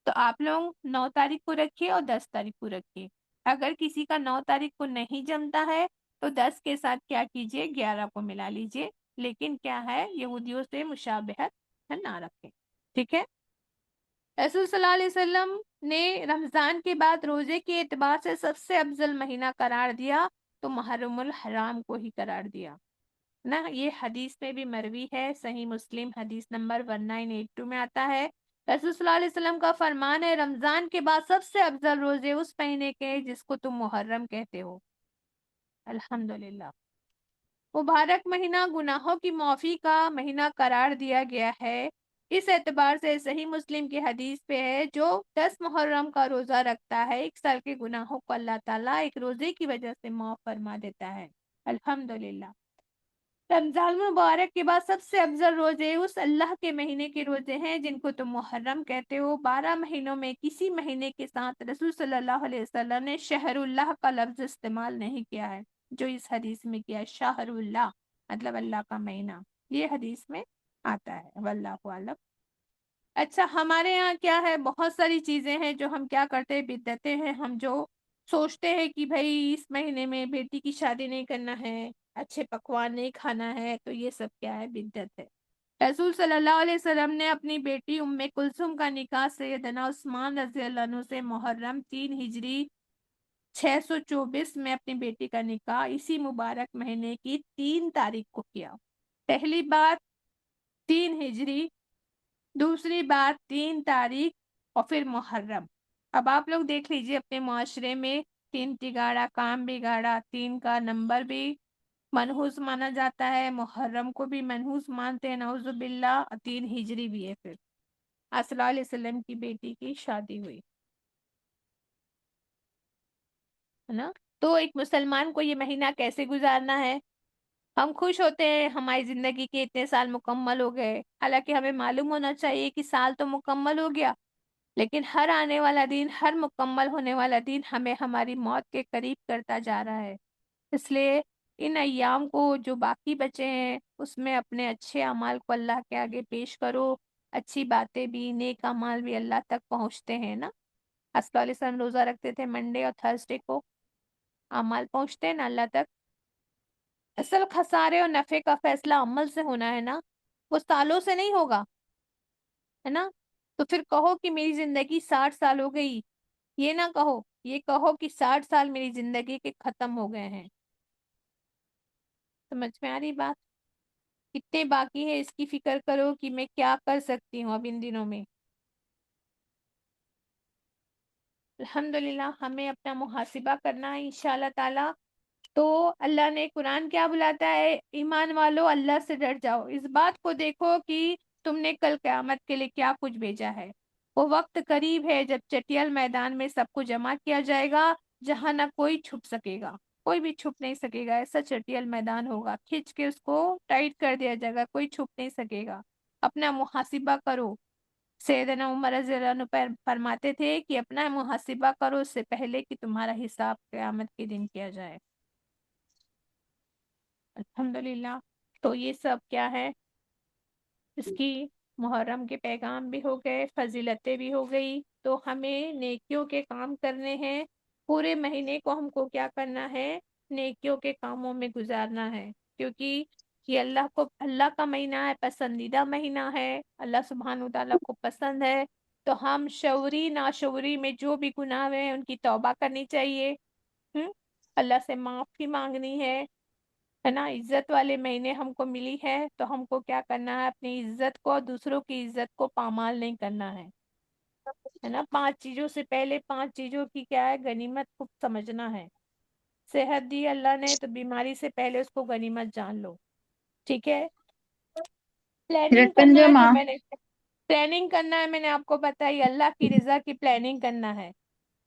تو آپ لوگ 9 تاریخ کو رکھیے اور 10 تاریخ کو رکھیے۔ اگر کسی کا 9 تاریخ کو نہیں جمتا ہے تو 10 کے ساتھ کیا کیجئے، 11 کو ملا لیجئے، لیکن کیا ہے یہودیوں سے مشابہت نہ رکھیں، ٹھیک ہے؟ رسول صلی اللہ علیہ وسلم نے رمضان کے بعد روزے کے اعتبار سے سب سے افضل مہینہ قرار دیا تو محرم الحرام کو ہی قرار دیا نا۔ یہ حدیث میں بھی مروی ہے، صحیح مسلم حدیث نمبر 1982 میں آتا ہے۔ رسول صلی اللہ علیہ وسلم کا فرمان ہے رمضان کے بعد سب سے افضل روزے اس مہینے کے جس کو تم محرم کہتے ہو۔ الحمدللہ، مبارک مہینہ گناہوں کی معافی کا مہینہ قرار دیا گیا ہے۔ اس اعتبار سے صحیح مسلم کی حدیث پہ ہے جو 10 محرم کا روزہ رکھتا ہے 1 سال کے گناہوں کو اللہ تعالیٰ ایک روزے کی وجہ سے معاف فرما دیتا ہے۔ الحمدللہ، رمضان مبارک کے بعد سب سے افضل روزے اس اللہ کے مہینے کے روزے ہیں جن کو تم محرم کہتے ہو۔ 12 مہینوں میں کسی مہینے کے ساتھ رسول صلی اللہ علیہ وسلم نے شہر اللہ کا لفظ استعمال نہیں کیا ہے، جو اس حدیث میں کیا ہے، شہر اللہ مطلب اللہ کا مہینہ، یہ حدیث میں آتا ہے، واللہ اعلم۔ اچھا، ہمارے یہاں کیا ہے، بہت ساری چیزیں ہیں جو ہم کیا کرتے ہیں، بدعتیں ہیں، ہم جو سوچتے ہیں کہ بھائی اس مہینے میں بیٹی کی شادی نہیں کرنا ہے، اچھے پکوان نہیں کھانا ہے، تو یہ سب کیا ہے، بدعت ہے۔ رسول صلی اللہ علیہ وسلم نے اپنی بیٹی ام کلثوم کا نکاح سیدنا عثمان رضی اللہ عنہ سے محرم 3 ہجری 624 میں اپنی بیٹی کا نکاح اسی مبارک مہینے کی 3 تاریخ کو کیا۔ پہلی بات 3 ہجری، دوسری بات 3 تاریخ، اور پھر محرم۔ اب آپ لوگ دیکھ لیجئے اپنے معاشرے میں 3 تگاڑا کام بگاڑا، 3 کا نمبر بھی منحوس مانا جاتا ہے، محرم کو بھی منحوس مانتے ہیں نعوذ باللہ، 3 ہجری بھی ہے۔ پھر صلی اللہ علیہ وسلم کی بیٹی کی شادی ہوئی ہے نا۔ تو ایک مسلمان کو یہ مہینہ کیسے گزارنا ہے؟ ہم خوش ہوتے ہیں ہماری زندگی کے اتنے سال مکمل ہو گئے، حالانکہ ہمیں معلوم ہونا چاہیے کہ سال تو مکمل ہو گیا، لیکن ہر آنے والا دن، ہر مکمل ہونے والا دن ہمیں ہماری موت کے قریب کرتا جا رہا ہے۔ اس لیے ان ایام کو جو باقی بچے ہیں اس میں اپنے اچھے اعمال کو اللہ کے آگے پیش کرو، اچھی باتیں بھی، نیک اعمال بھی اللہ تک پہنچتے ہیں نا. صلی اللہ علیہ وسلم روزہ رکھتے تھے منڈے اور تھرسڈے کو. اعمال پہنچتے ہیں نا اللہ تک. اصل خسارے اور نفع کا فیصلہ عمل سے ہونا ہے نا، وہ سالوں سے نہیں ہوگا، ہے نا. تو پھر کہو کہ میری زندگی 60 سال ہو گئی، یہ نہ کہو، یہ کہو کہ 60 سال میری زندگی کے ختم ہو گئے ہیں. سمجھ میں آ رہی بات؟ کتنے باقی ہے اس کی فکر کرو کہ میں کیا کر سکتی ہوں اب ان دنوں میں. الحمدللہ ہمیں اپنا محاسبہ کرنا ہے انشاءاللہ تعالی. تو اللہ نے قرآن کیا بلاتا ہے؟ ایمان والو اللہ سے ڈر جاؤ. اس بات کو دیکھو کہ تم نے کل قیامت کے لیے کیا کچھ بھیجا ہے. وہ وقت قریب ہے جب چٹیل میدان میں سب کو جمع کیا جائے گا، جہاں نہ کوئی چھپ سکے گا، کوئی بھی چھپ نہیں سکے گا. ایسا چٹیل میدان ہوگا، کھینچ کے اس کو ٹائٹ کر دیا جائے گا، کوئی چھپ نہیں سکے گا. اپنا محاسبہ کرو. سیدنا عمر رضی اللہ عنہ فرماتے تھے کہ اپنا محاسبہ کرو اس سے پہلے کہ تمہارا حساب قیامت کے دن کیا جائے. الحمدللہ. تو یہ سب کیا ہے، اس کی محرم کے پیغام بھی ہو گئے، فضیلتیں بھی ہو گئی. تو ہمیں نیکیوں کے کام کرنے ہیں. پورے مہینے کو ہم کو کیا کرنا ہے؟ نیکیوں کے کاموں میں گزارنا ہے، کیونکہ یہ اللہ کا مہینہ ہے، پسندیدہ مہینہ ہے، اللہ سبحانہ وتعالیٰ کو پسند ہے. تو ہم شعوری ناشعوری میں جو بھی گناہ ہیں ان کی توبہ کرنی چاہیے. اللہ سے معافی مانگنی ہے نا. عزت والے مہینے ہم کو ملی ہے تو ہم کو کیا کرنا ہے؟ اپنی عزت کو اور دوسروں کی عزت کو پامال نہیں کرنا ہے نا. 5 چیزوں سے پہلے 5 چیزوں کی کیا ہے؟ غنیمت کو سمجھنا ہے. صحت دی اللہ نے تو بیماری سے پہلے اس کو غنیمت جان لو. ٹھیک ہے. پلاننگ رٹن کرنا ہے جمع جو میں نے پلاننگ کرنا ہے، میں نے آپ کو بتائی. اللہ کی رضا کی پلاننگ کرنا ہے،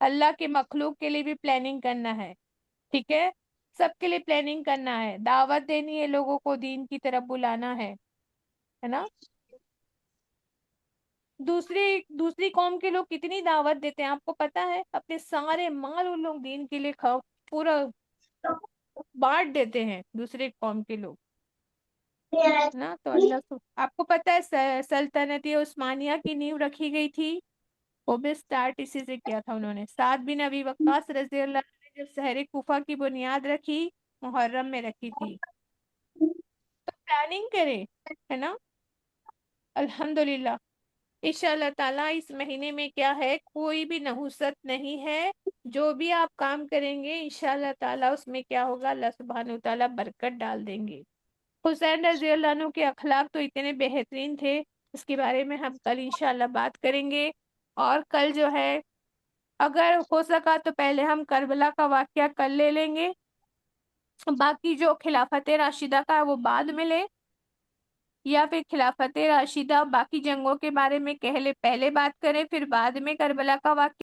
اللہ کے مخلوق کے لیے بھی پلاننگ کرنا ہے. ٹھیک ہے. سب کے لیے پلاننگ کرنا ہے. دعوت دینی ہے، لوگوں کو دین کی طرف بلانا ہے نا. دوسری قوم کے لوگ کتنی دعوت دیتے ہیں آپ کو پتا ہے؟ اپنے سارے مال ان لوگ دین کے لیے پورا بانٹ دیتے ہیں دوسرے قوم کے لوگ نا. تو آپ کو پتا ہے سلطنت عثمانیہ کی نیو رکھی گئی تھی، وہ بھی سٹارٹ اسی سے کیا تھا انہوں نے. سعد بن ابی وقاص رضی اللہ عنہ نے جب شہر کوفہ کی بنیاد رکھی، محرم میں رکھی تھی. تو پلاننگ کریں، ہے نا. الحمدللہ. انشاءاللہ تعالیٰ اس مہینے میں کیا ہے؟ کوئی بھی نحوست نہیں ہے. جو بھی آپ کام کریں گے انشاءاللہ تعالیٰ اس میں کیا ہوگا؟ اللہ سبحانہ وتعالیٰ برکت ڈال دیں گے. حسین رضی اللہ عنہ کے اخلاق تو اتنے بہترین تھے، اس کے بارے میں ہم کل انشاءاللہ بات کریں گے. اور کل جو ہے اگر ہو سکا تو پہلے ہم کربلا کا واقعہ کل لے لیں گے، باقی جو خلافت راشدہ کا ہے وہ بعد میں لیں، یا پھر خلافت راشدہ باقی جنگوں کے بارے میں پہلے بات کریں، پھر بعد میں کربلا کا واقعہ